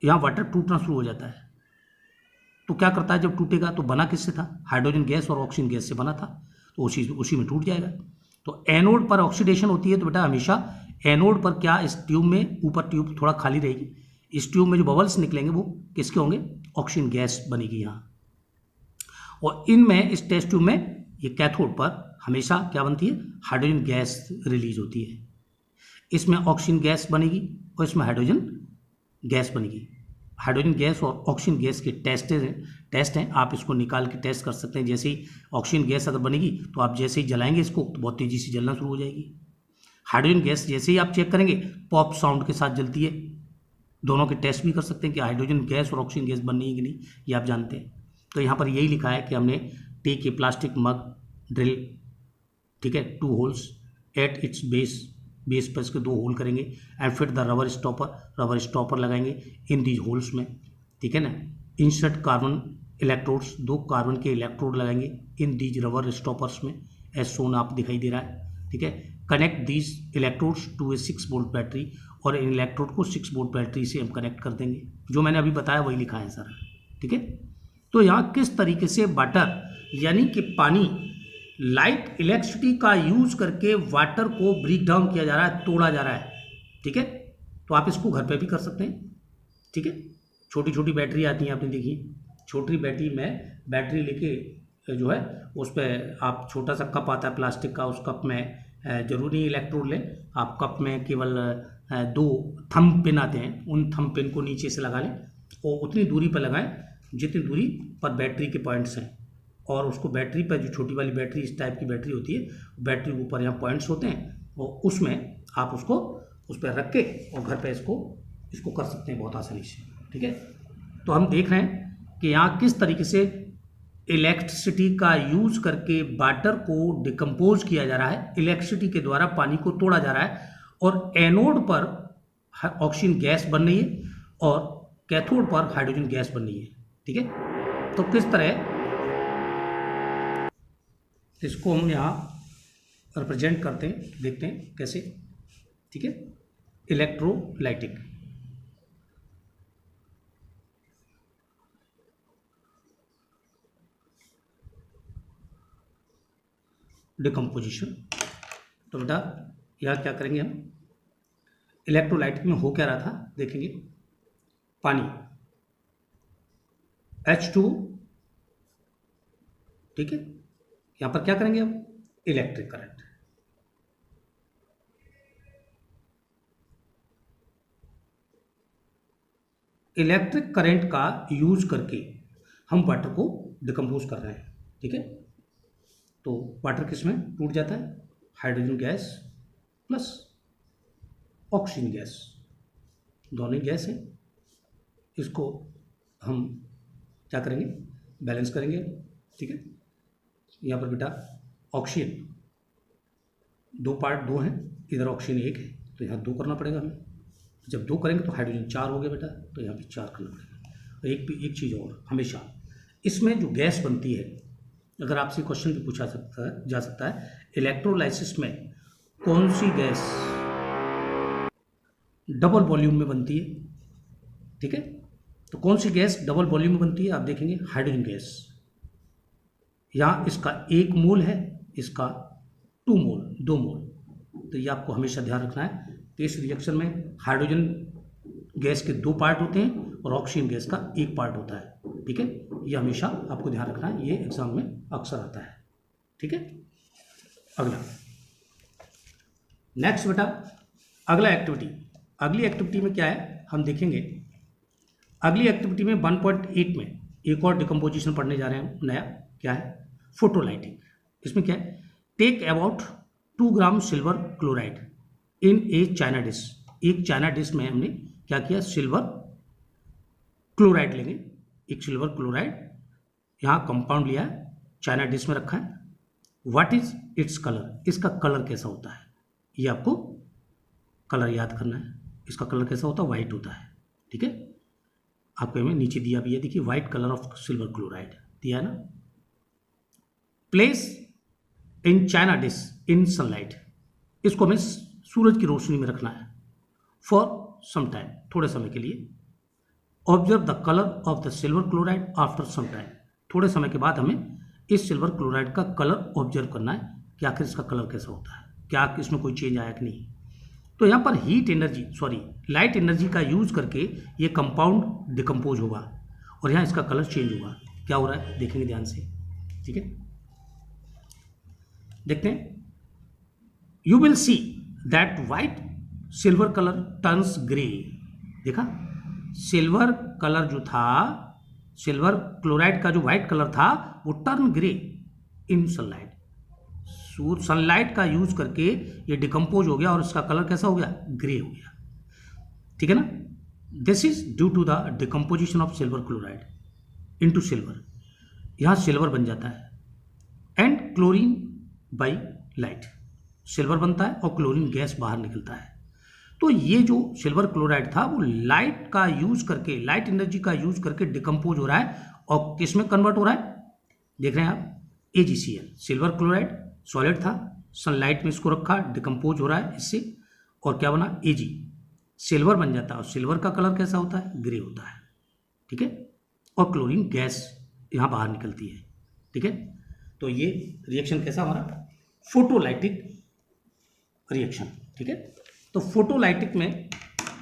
यहाँ वाटर टूटना शुरू हो जाता है। तो क्या करता है, जब टूटेगा तो बना किससे था, हाइड्रोजन गैस और ऑक्सीजन गैस से बना था, तो उसी में टूट जाएगा। तो एनोड पर ऑक्सीडेशन होती है तो बेटा हमेशा एनोड पर क्या इस ट्यूब में, ऊपर ट्यूब थोड़ा खाली रहेगी, इस ट्यूब में जो बबल्स निकलेंगे वो किसके होंगे, ऑक्सीजन गैस बनेगी यहाँ। और इनमें इस टेस्ट ट्यूब में ये कैथोड पर हमेशा क्या बनती है, हाइड्रोजन गैस रिलीज होती है। इसमें ऑक्सीजन गैस बनेगी और इसमें हाइड्रोजन गैस बनेगी। हाइड्रोजन गैस और ऑक्सीजन गैस के टेस्ट हैं, आप इसको निकाल के टेस्ट कर सकते हैं। जैसे ही ऑक्सीजन गैस अगर बनेगी तो आप जैसे ही जलाएंगे इसको तो बहुत तेज़ी से जलना शुरू हो जाएगी। हाइड्रोजन गैस जैसे ही आप चेक करेंगे पॉप साउंड के साथ जलती है। दोनों के टेस्ट भी कर सकते हैं कि हाइड्रोजन गैस और ऑक्सीजन गैस बननी है कि नहीं, ये आप जानते हैं। तो यहाँ पर यही लिखा है कि हमने take a plastic mug drill, ठीक है, 2 होल्स एट इट्स बेस पर इसके 2 होल करेंगे and fit the rubber stopper लगाएंगे इन दीज होल्स में, ठीक है ना। इंसर्ट कार्बन इलेक्ट्रोड्स, 2 कार्बन के इलेक्ट्रोड लगाएंगे इन दीज रबर स्टॉपर्स में, एज सोन आप दिखाई दे रहा है, ठीक है। Connect these electrodes to a 6 volt battery, और इन इलेक्ट्रोड को 6 वोल्ट बैटरी से हम कनेक्ट कर देंगे। जो मैंने अभी बताया वही लिखा है सर, ठीक है। तो यहाँ किस तरीके से वाटर यानी कि पानी, लाइट इलेक्ट्रिसिटी का यूज करके वाटर को ब्रेक डाउन किया जा रहा है, तोड़ा जा रहा है, ठीक है। तो आप इसको घर पे भी कर सकते हैं, ठीक है। छोटी छोटी बैटरी आती हैं, आपने देखी, छोटी बैटरी में बैटरी लेके जो है उस पर आप छोटा सा कप आता है प्लास्टिक का, उस कप में जरूरी नहीं इलेक्ट्रोड लें आप, कप में केवल 2 थंब पिन आते हैं, उन थंब पिन को नीचे से लगा लें और उतनी दूरी पर लगाएं जितनी दूरी पर बैटरी के पॉइंट्स हैं, और उसको बैटरी पर, जो छोटी वाली बैटरी इस टाइप की बैटरी होती है, बैटरी के ऊपर यहाँ पॉइंट्स होते हैं और उसमें आप उसको उस पर रख के और घर पे इसको कर सकते हैं बहुत आसानी से, ठीक है। तो हम देख रहे हैं कि यहाँ किस तरीके से इलेक्ट्रिसिटी का यूज करके वाटर को डिकम्पोज किया जा रहा है, इलेक्ट्रिसिटी के द्वारा पानी को तोड़ा जा रहा है, और एनोड पर ऑक्सीजन गैस बन रही है और कैथोड पर हाइड्रोजन गैस बन रही है, ठीक है। तो किस तरह इसको हम यहाँ रिप्रेजेंट करते हैं, देखते हैं कैसे, ठीक है। Electrolytic, decomposition. तो बेटा यहाँ क्या करेंगे हम, इलेक्ट्रोलाइटिक में हो क्या रहा था देखेंगे, पानी H2, ठीक है। यहाँ पर क्या करेंगे हम, इलेक्ट्रिक करंट, इलेक्ट्रिक करंट का यूज करके हम वाटर को डिकम्पोज कर रहे हैं, ठीक है। तो वाटर किस में टूट जाता है, hydrogen gas plus oxygen gas, दोनों ही गैस है। इसको हम क्या करेंगे, बैलेंस करेंगे, ठीक है। यहाँ पर बेटा ऑक्सीजन 2 पार्ट 2 हैं, इधर ऑक्सीजन 1 है, तो यहाँ 2 करना पड़ेगा हमें। जब 2 करेंगे तो हाइड्रोजन 4 हो गया बेटा, तो यहाँ भी 4 करना पड़ेगा। और एक चीज़ और, हमेशा इसमें जो गैस बनती है, अगर आपसे क्वेश्चन भी पूछा जा सकता है, इलेक्ट्रोलाइसिस में कौन सी गैस डबल वॉल्यूम में बनती है, ठीक है। तो कौन सी गैस डबल वॉल्यूम में बनती है, आप देखेंगे हाइड्रोजन गैस। यहाँ इसका 1 मोल है, इसका 2 मोल, 2 मोल। तो ये आपको हमेशा ध्यान रखना है कि इस रिएक्शन में हाइड्रोजन गैस के 2 पार्ट होते हैं और ऑक्सीजन गैस का 1 पार्ट होता है, ठीक है। ये हमेशा आपको ध्यान रखना है, ये एग्जाम में अक्सर आता है, ठीक है। अगला नेक्स्ट बेटा, अगला एक्टिविटी, अगली एक्टिविटी में क्या है हम देखेंगे। अगली एक्टिविटी में 1.8 में एक और डिकम्पोजिशन पढ़ने जा रहे हैं नया, क्या है, फोटोलाइटिंग। इसमें क्या है, take about 2 gram silver chloride in a china dish. एक चाइना डिश में हमने क्या किया, सिल्वर क्लोराइड लेंगे, एक सिल्वर क्लोराइड यहाँ कंपाउंड लिया है, चाइना डिश में रखा है। व्हाट इज इट्स कलर, इसका कलर कैसा होता है, ये आपको कलर याद करना है। इसका कलर कैसा होता है, वाइट होता है, ठीक है। आपको हमें नीचे दिया भी है, देखिए white colour of silver chloride दिया है ना। Place in China dish in sunlight, इसको हमें सूरज की रोशनी में रखना है फॉर सम टाइम, थोड़े समय के लिए। Observe the colour of the silver chloride after some time, थोड़े समय के बाद हमें इस सिल्वर क्लोराइड का कलर ऑब्जर्व करना है कि आखिर इसका कलर कैसा होता है, क्या इसमें कोई चेंज आया कि नहीं। तो यहाँ पर लाइट एनर्जी का यूज करके ये कंपाउंड डिकम्पोज होगा और यहाँ इसका कलर चेंज होगा। क्या हो रहा है देखेंगे ध्यान से, ठीक है। देखते हैं, you will see that white silver colour turns grey. देखा, सिल्वर कलर जो था, सिल्वर क्लोराइड का जो व्हाइट कलर था वो टर्न ग्रे इन सनलाइट। सनलाइट का यूज करके ये डिकम्पोज हो गया और इसका कलर कैसा हो गया, ग्रे हो गया, ठीक है ना। This is due to the decomposition of silver chloride into silver. यहां सिल्वर बन जाता है and chlorine by light. Silver बनता है और क्लोरीन गैस बाहर निकलता है। तो ये जो सिल्वर क्लोराइड था वो लाइट का यूज करके, लाइट एनर्जी का यूज करके डिकम्पोज हो रहा है और किस में कन्वर्ट हो रहा है, देख रहे हैं आप, AgCl। सिल्वर क्लोराइड सॉलिड था, सनलाइट में इसको रखा, डिकम्पोज हो रहा है इससे, और क्या बना, Ag, सिल्वर बन जाता है। और सिल्वर का कलर कैसा होता है, ग्रे होता है, ठीक है। और क्लोरीन गैस यहाँ बाहर निकलती है, ठीक है। तो ये रिएक्शन कैसा हमारा, फोटोलाइटिक रिएक्शन, ठीक है। तो फोटोलाइटिक में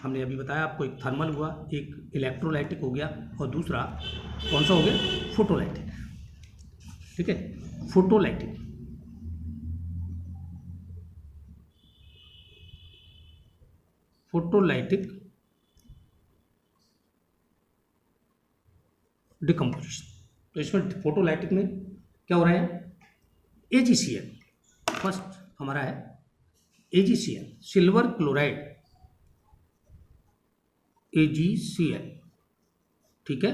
हमने अभी बताया आपको, एक थर्मल हुआ, एक इलेक्ट्रोलाइटिक हो गया और दूसरा कौन सा हो गया, फोटोलाइटिक, ठीक है। Photolytic decomposition. तो इसमें फोटोलाइटिक में क्या हो रहा है, AgCl फर्स्ट हमारा है, AgCl सिल्वर क्लोराइड, AgCl, ठीक है।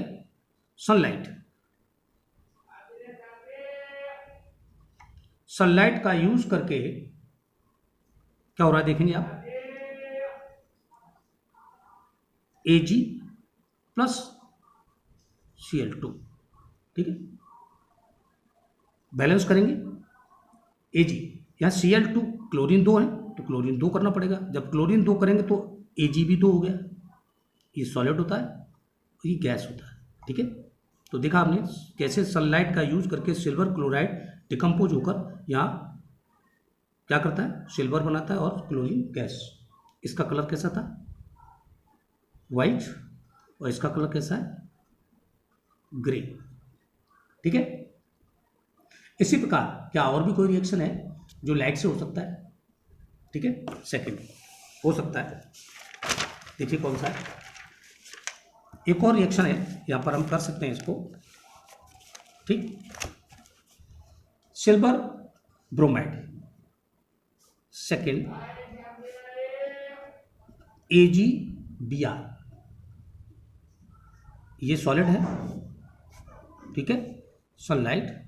सनलाइट का यूज करके क्या हो रहा है देखेंगे आप, Ag प्लस Cl2, ठीक है। बैलेंस करेंगे, Ag, यहाँ Cl2, क्लोरीन 2 है तो क्लोरीन 2 करना पड़ेगा। जब क्लोरीन 2 करेंगे तो Ag भी 2 हो गया। ये सॉलिड होता है, ये गैस होता है, ठीक है। तो देखा आपने कैसे सनलाइट का यूज करके सिल्वर क्लोराइड डिकम्पोज होकर यहाँ क्या करता है, सिल्वर बनाता है और क्लोरीन गैस। इसका कलर कैसा था, वाइट, और इसका कलर कैसा है, ग्रे, ठीक है। इसी प्रकार क्या और भी कोई रिएक्शन है जो लाइट से हो सकता है, ठीक है। सेकंड हो सकता है, देखिए कौन सा है, एक और रिएक्शन है यहां पर हम कर सकते हैं इसको, ठीक। सिल्वर ब्रोमाइड, सेकंड AgBr, ये सॉलिड है, ठीक है। सनलाइट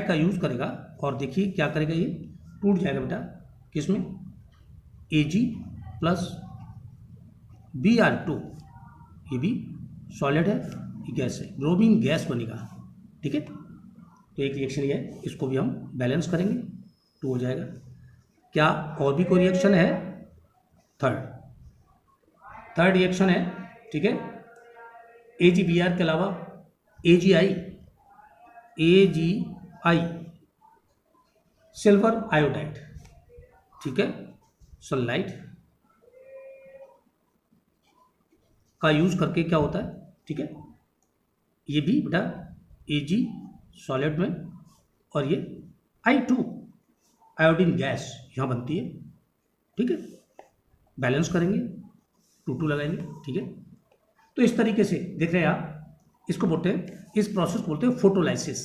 का यूज करेगा और देखिए क्या करेगा, ये टूट जाएगा बेटा किसमें, Ag प्लस Br2, ये भी सॉलिड है, ये गैस है, ब्रोमीन गैस बनेगा, ठीक है। तो एक रिएक्शन ये है, इसको भी हम बैलेंस करेंगे, 2 हो जाएगा। क्या और भी कोई रिएक्शन है, थर्ड रिएक्शन है, ठीक है। AgBr के अलावा AgI सिल्वर आयोडाइड, ठीक है। सनलाइट का यूज करके क्या होता है, ठीक है। ये भी बेटा Ag सॉलिड में और ये I2 आयोडीन गैस यहाँ बनती है, ठीक है। बैलेंस करेंगे, 2 लगाएंगे, ठीक है। तो इस तरीके से देख रहे हैं आप, इसको बोलते हैं, इस प्रोसेस को बोलते हैं फोटोलाइसिस,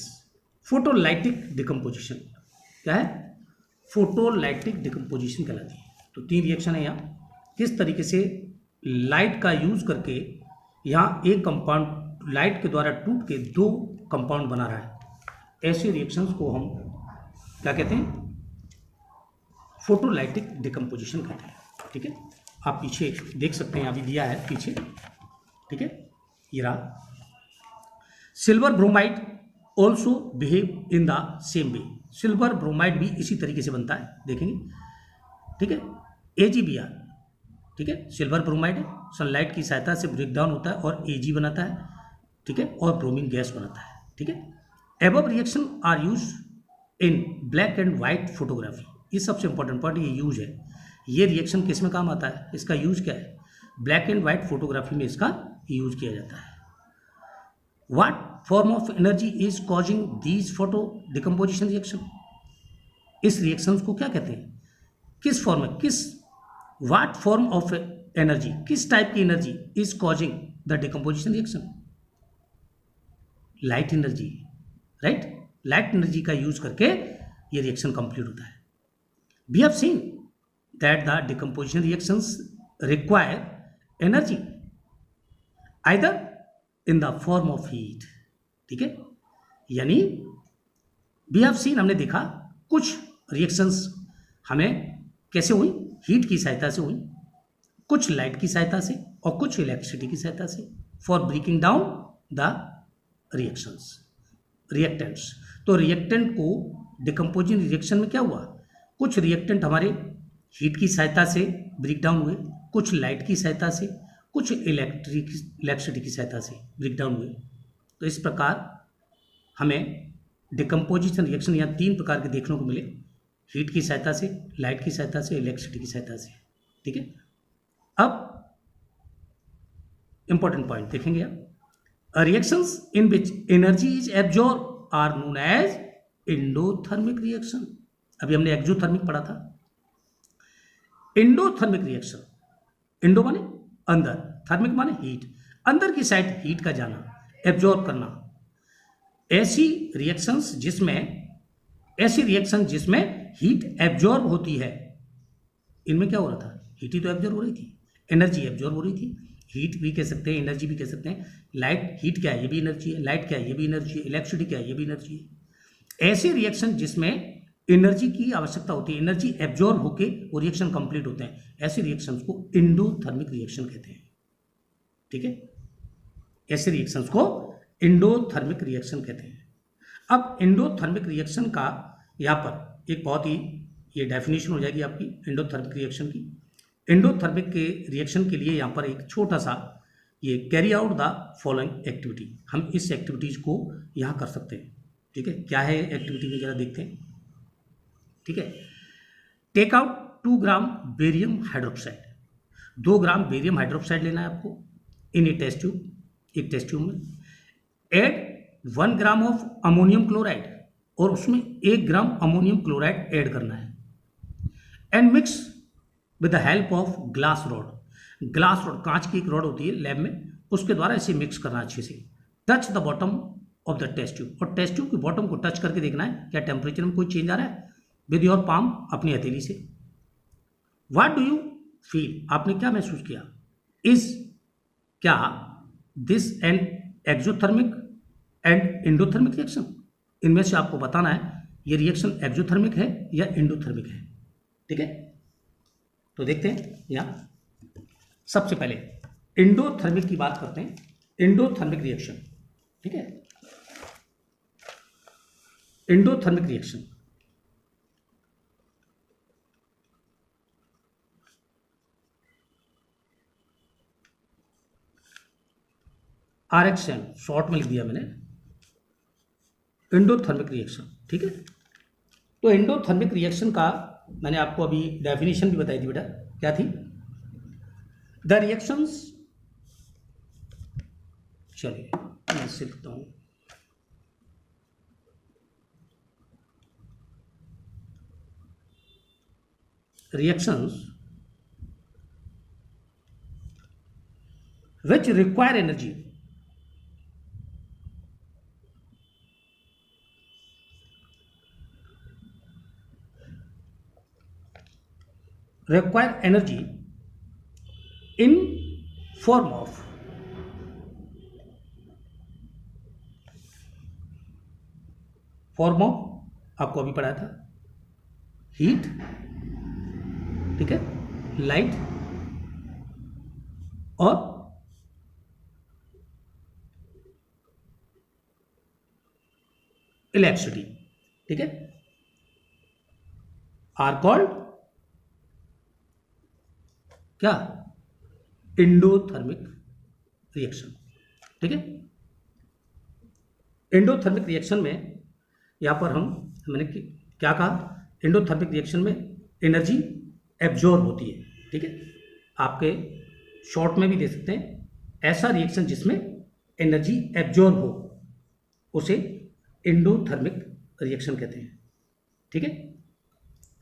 फोटोलाइटिक डिकम्पोजिशन। क्या है, फोटोलाइटिक डिकम्पोजिशन कहलाती है। तो 3 रिएक्शन है यहाँ, किस तरीके से लाइट का यूज करके यहाँ एक कंपाउंड लाइट के द्वारा टूट के 2 कंपाउंड बना रहा है। ऐसे रिएक्शंस को हम क्या कहते हैं, फोटोलाइटिक डिकम्पोजिशन कहते हैं, ठीक है। आप पीछे देख सकते हैं, अभी दिया है पीछे, ठीक है, ये रहा। Silver bromide also behave in the same way, silver bromide भी इसी तरीके से बनता है, देखेंगे, ठीक है। AgBr, ठीक है, सिल्वर ब्रोमाइड है, सनलाइट की सहायता से ब्रेक डाउन होता है और Ag बनाता है, ठीक है, और ब्रोमीन गैस बनाता है, ठीक है। Above reaction are use in black and white photography, ये सबसे इंपॉर्टेंट पॉइंट, ये यूज है। ये रिएक्शन किस में काम आता है, इसका यूज क्या है, ब्लैक एंड वाइट फोटोग्राफी में इसका यूज किया जाता है। What form of energy is causing these photo decomposition reaction, इस रिएक्शन को क्या कहते हैं, किस फॉर्म में, किस व्हाट फॉर्म ऑफ एनर्जी, किस टाइप की energy is causing the decomposition reaction, light energy, right, light energy का यूज करके ये रिएक्शन कंप्लीट होता है। We have seen that the decomposition reactions require energy either in the form of heat, ठीक है, यानी वी हैव सीन, हमने देखा कुछ रिएक्शंस हमें कैसे हुई, हीट की सहायता से हुई, कुछ लाइट की सहायता से और कुछ इलेक्ट्रिसिटी की सहायता से, for breaking down the reactions, reactants. तो रिएक्टेंट को डिकम्पोजिंग रिएक्शन में क्या हुआ, कुछ रिएक्टेंट हमारे हीट की सहायता से ब्रेक डाउन हुए, कुछ लाइट की सहायता से, कुछ इलेक्ट्रिसिटी की सहायता से ब्रेक डाउन हुए। तो इस प्रकार हमें डिकम्पोजिशन रिएक्शन यहाँ 3 प्रकार के देखने को मिले, हीट की सहायता से, लाइट की सहायता से, इलेक्ट्रिसिटी की सहायता से, ठीक है। अब इंपॉर्टेंट पॉइंट देखेंगे आप, reactions in which energy is absorb are known as endothermic reaction. अभी हमने एक्सोथर्मिक पढ़ा था। एंडोथर्मिक रिएक्शन, एंडो माने अंदर, थर्मिक माने हीट, अंदर की साइड हीट का जाना, एब्जॉर्ब करना। ऐसी रिएक्शंस जिसमें हीट एब्जॉर्ब होती है, इनमें क्या हो रहा था, हीट ही तो एब्जॉर्ब हो रही थी, एनर्जी एब्जॉर्ब हो रही थी। हीट भी कह सकते हैं, एनर्जी भी कह सकते हैं। लाइट, हीट क्या है, ये भी एनर्जी है, लाइट क्या है, ये भी एनर्जी है, इलेक्ट्रिसिटी क्या है, ये भी एनर्जी है। ऐसे रिएक्शन जिसमें एनर्जी की आवश्यकता होती है, एनर्जी एब्जॉर्ब होके वो रिएक्शन कंप्लीट होते हैं, ऐसे रिएक्शंस को एंडोथर्मिक रिएक्शन कहते हैं, ठीक है। ऐसे रिएक्शंस को एंडोथर्मिक रिएक्शन कहते हैं। अब एंडोथर्मिक रिएक्शन का यहाँ पर एक बहुत ही, ये डेफिनेशन हो जाएगी आपकी एंडोथर्मिक रिएक्शन की। एंडोथर्मिक के रिएक्शन के लिए यहाँ पर एक छोटा सा, ये carry out the following activity, हम इस एक्टिविटीज को यहाँ कर सकते हैं, ठीक है। क्या है एक्टिविटी में जरा देखते हैं, ठीक है। Take out 2 gram barium hydroxide, 2 gram barium hydroxide लेना है आपको इन ए टेस्ट ट्यूब, एक टेस्ट ट्यूब में। Add 1 gram of ammonium chloride, और उसमें 1 ग्राम अमोनियम क्लोराइड ऐड करना है। And mix with the help of glass rod, glass rod, कांच की एक रॉड होती है लैब में, उसके द्वारा इसे मिक्स करना अच्छे से। Touch the bottom of the test tube, और टेस्ट ट्यूब की बॉटम को टच करके देखना है क्या टेम्परेचर में कोई चेंज आ रहा है, विद योर पाम, अपनी हथेली से। व्हाट डू यू फील, आपने क्या महसूस किया, इज क्या this an exothermic and endothermic reaction, इनमें से आपको बताना है ये रिएक्शन एक्सोथर्मिक है या एंडोथर्मिक है, ठीक है। तो देखते हैं यहाँ सबसे पहले एंडोथर्मिक की बात करते हैं, एंडोथर्मिक रिएक्शन, ठीक है। एंडोथर्मिक रिएक्शन, RXN शॉर्ट में लिख दिया मैंने, एंडोथर्मिक रिएक्शन, ठीक है। तो एंडोथर्मिक रिएक्शन का मैंने आपको अभी डेफिनेशन भी बताई थी बेटा, क्या थी, द रिएक्शंस, चलिए मैं इससे लिखता हूं, reactions which require energy in form of आपको अभी पढ़ाया था, हीट, ठीक है, लाइट और इलेक्ट्रिसिटी, ठीक है, आर कॉल्ड क्या, एंडोथर्मिक रिएक्शन, ठीक है। एंडोथर्मिक रिएक्शन में यहां पर हम मैंने क्या कहा, एंडोथर्मिक रिएक्शन में एनर्जी एब्जॉर्ब होती है, ठीक है। आपके शॉर्ट में भी दे सकते हैं, ऐसा रिएक्शन जिसमें एनर्जी एब्जॉर्ब हो उसे एंडोथर्मिक रिएक्शन कहते हैं, ठीक है।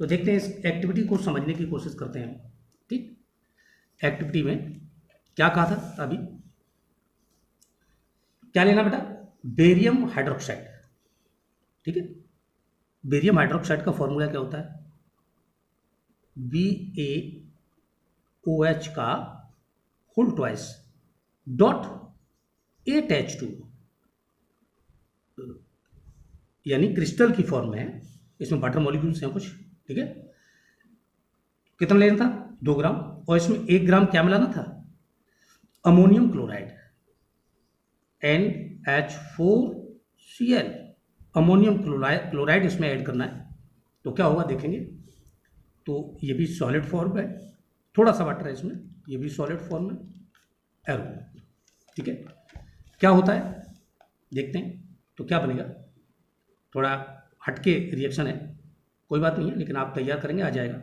तो देखते हैं, इस एक्टिविटी को समझने की कोशिश करते हैं, ठीक। एक्टिविटी में क्या कहा था अभी, क्या लेना बेटा, बेरियम हाइड्रोक्साइड, ठीक है। बेरियम हाइड्रोक्साइड का फॉर्मूला क्या होता है, BaOH का होल ट्वाइस डॉट 8H2, यानी क्रिस्टल की फॉर्म में है, इसमें वाटर मॉलिक्यूल्स हैं कुछ, ठीक है। कितना लेना था, 2 ग्राम, और इसमें 1 ग्राम क्या मिलाना था, ammonium chloride, NH4Cl, ammonium chloride इसमें ऐड करना है। तो क्या होगा देखेंगे, तो ये भी सॉलिड फॉर्म है, थोड़ा सा वाटर है इसमें, ये भी सॉलिड फॉर्म है, एरो, ठीक है। क्या होता है देखते हैं, तो क्या बनेगा, थोड़ा हटके रिएक्शन है, कोई बात नहीं है, लेकिन आप तैयार करेंगे आ जाएगा।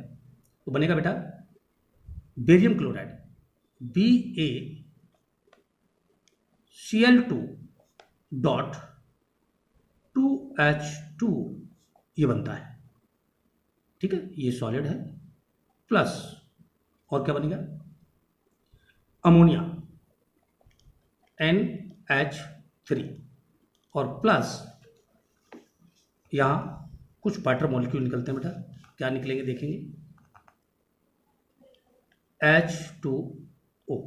तो बनेगा बेटा barium chloride BaCl2 dot 2H2, ये बनता है, ठीक है, ये सॉलिड है, प्लस और क्या बनेगा, अमोनिया NH3, और प्लस यहाँ कुछ वाटर मॉलिक्यूल निकलते हैं बेटा, क्या निकलेंगे देखेंगे, H2O,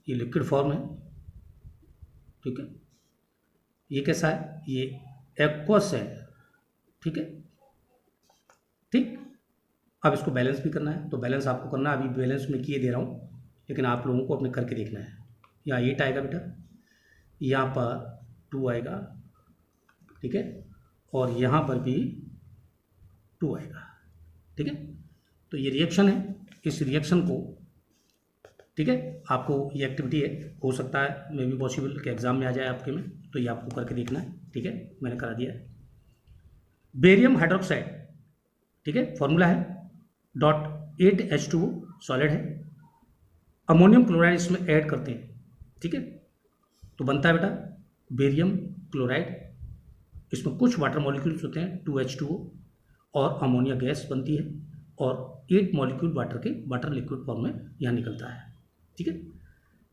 ये लिक्विड फॉर्म है, ठीक है। ये कैसा है, ये एक्वस है, ठीक है, ठीक। अब इसको बैलेंस भी करना है, तो बैलेंस आपको करना है, अभी बैलेंस में किए दे रहा हूँ, लेकिन आप लोगों को अपने करके देखना है। यहाँ 8 आएगा बेटा, यहाँ पर 2 आएगा, ठीक है, और यहाँ पर भी 2 आएगा, ठीक है। तो ये रिएक्शन है, इस रिएक्शन को, ठीक है, आपको ये एक्टिविटी है, हो सकता है मे बी पॉसिबल कि एग्जाम में आ जाए आपके में, तो ये आपको करके देखना है, ठीक है, मैंने करा दिया है। बेरियम हाइड्रोक्साइड, ठीक है, फॉर्मूला है डॉट 8H2O, सॉलिड है, अमोनियम क्लोराइड इसमें ऐड करते हैं, ठीक है, तो बनता है बेटा बेरियम क्लोराइड, इसमें कुछ वाटर मॉलिक्यूल्स होते हैं 2H2O, और अमोनिया गैस बनती है, और 8 मॉलिक्यूल वाटर लिक्विड फॉर्म में यहाँ निकलता है, ठीक है।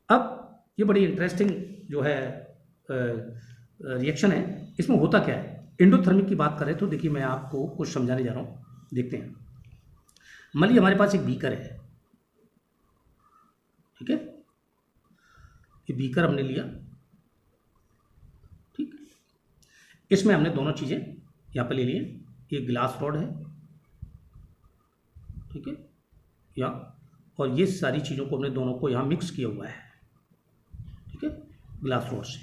अब ये बड़ी इंटरेस्टिंग जो है रिएक्शन है, इसमें होता क्या है, एंडोथर्मिक की बात करें तो देखिए मैं आपको कुछ समझाने जा रहा हूँ, देखते हैं। मान लीजिए हमारे पास एक बीकर है, ठीक है, ये बीकर हमने लिया, ठीक, इसमें हमने दोनों चीज़ें यहाँ पर ले लिए, ये ग्लास रॉड है, ठीक है, या और ये सारी चीज़ों को हमने दोनों को यहाँ मिक्स किया हुआ है, ठीक है, ग्लास रॉड से।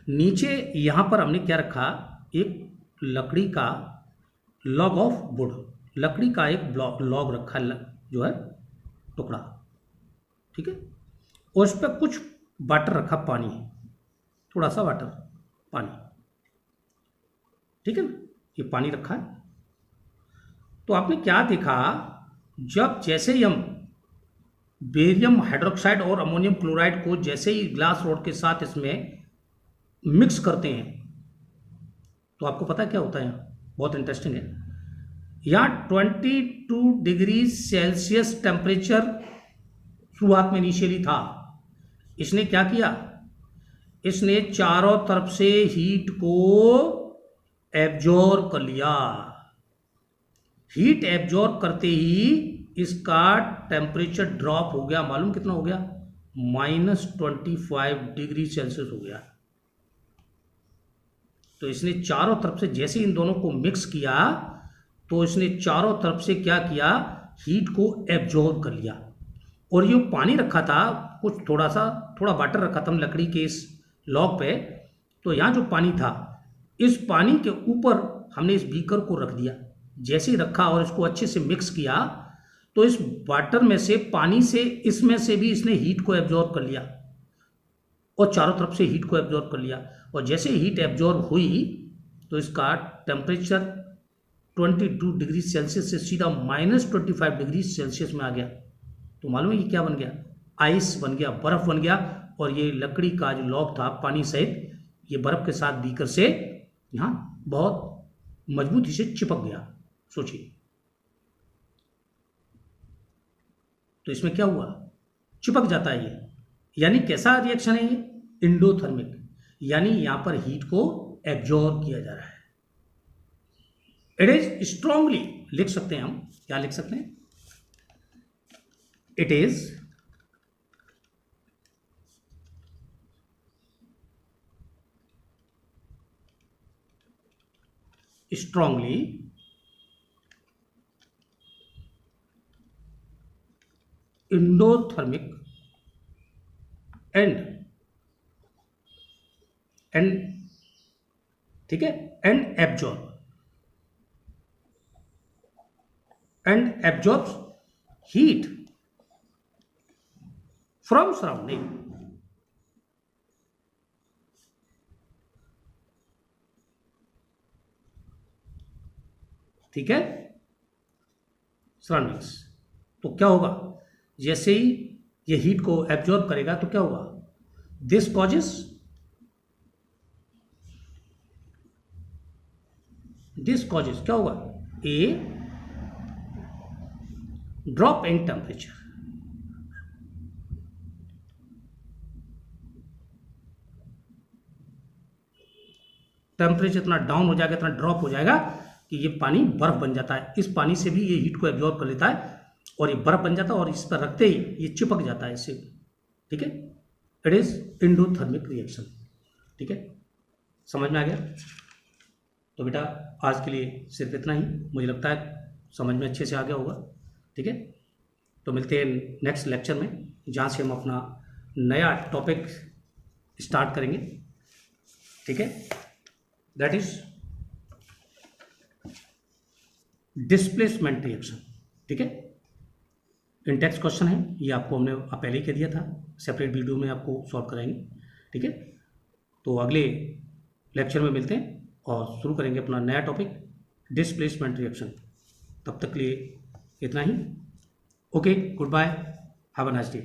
नीचे यहाँ पर हमने क्या रखा, एक लकड़ी का लॉग ऑफ वुड, लकड़ी का एक लॉग रखा जो है टुकड़ा, ठीक है, और उस पर कुछ वाटर रखा, पानी, थोड़ा सा वाटर पानी, ठीक है ना, ये पानी रखा है। तो आपने क्या देखा, जब जैसे ही हम बेरियम हाइड्रोक्साइड और अमोनियम क्लोराइड को जैसे ही ग्लास रॉड के साथ इसमें मिक्स करते हैं, तो आपको पता है क्या होता है, यहाँ बहुत इंटरेस्टिंग है, यहाँ 22 डिग्री सेल्सियस टेम्परेचर शुरुआत में इनिशियली था। इसने क्या किया, इसने चारों तरफ से हीट को एब्जॉर्ब कर लिया, हीट एब्जॉर्ब करते ही इसका टेम्परेचर ड्रॉप हो गया, मालूम कितना हो गया, -25 डिग्री सेल्सियस हो गया। तो इसने चारों तरफ से जैसे इन दोनों को मिक्स किया, तो इसने चारों तरफ से क्या किया, हीट को एब्जॉर्ब कर लिया। और ये पानी रखा था, कुछ थोड़ा वाटर रखा था लकड़ी के इस लॉग पे, तो यहाँ जो पानी था, इस पानी के ऊपर हमने इस बीकर को रख दिया। जैसे ही रखा और इसको अच्छे से मिक्स किया, तो इस वाटर में से, पानी से, इसमें से भी इसने हीट को एब्जॉर्ब कर लिया और चारों तरफ से हीट को एब्जॉर्ब कर लिया। और जैसे हीट एब्जॉर्ब हुई, तो इसका टेम्परेचर 22 डिग्री सेल्सियस से सीधा -25 डिग्री सेल्सियस में आ गया। तो मालूम है ये क्या बन गया? आइस बन गया, बर्फ बन गया। और ये लकड़ी का जो लॉग था पानी सहित, ये बर्फ के साथ बीकर से यहाँ बहुत मजबूती से चिपक गया। सोचिए, तो इसमें क्या हुआ? चिपक जाता है ये। यानी कैसा रिएक्शन है ये? एंडोथर्मिक, यानी यहां पर हीट को एब्जॉर्ब किया जा रहा है। इट इज स्ट्रांगली, लिख सकते हैं हम, क्या लिख सकते हैं? It is strongly endothermic and ठीक है, and absorbs heat from surrounding। ठीक है, सराउंडिंग्स। तो क्या होगा? जैसे ही ये हीट को एब्जॉर्ब करेगा तो क्या होगा? दिस कॉजेस क्या होगा? ए ड्रॉप इन टेम्परेचर। टेम्परेचर इतना डाउन हो जाएगा, इतना ड्रॉप हो जाएगा कि ये पानी बर्फ बन जाता है। इस पानी से भी ये हीट को एब्जॉर्ब कर लेता है और ये बर्फ बन जाता है और इस पर रखते ही ये चिपक जाता है इससे। ठीक है, इट इज एंडोथर्मिक रिएक्शन। ठीक है, समझ में आ गया? तो बेटा आज के लिए सिर्फ इतना ही, मुझे लगता है समझ में अच्छे से आ गया होगा। ठीक है, तो मिलते हैं नेक्स्ट लेक्चर में, जहाँ से हम अपना नया टॉपिक स्टार्ट करेंगे। ठीक है, दैट इज डिस्प्लेसमेंट रिएक्शन। ठीक है, इंटेक्स क्वेश्चन है ये, आपको हमने पहले ही कह दिया था, सेपरेट वीडियो में आपको सॉल्व कराएंगे। ठीक है, तो अगले लेक्चर में मिलते हैं और शुरू करेंगे अपना नया टॉपिक डिस्प्लेसमेंट रिएक्शन। तब तक के लिए इतना ही। Okay, good bye, have a nice day.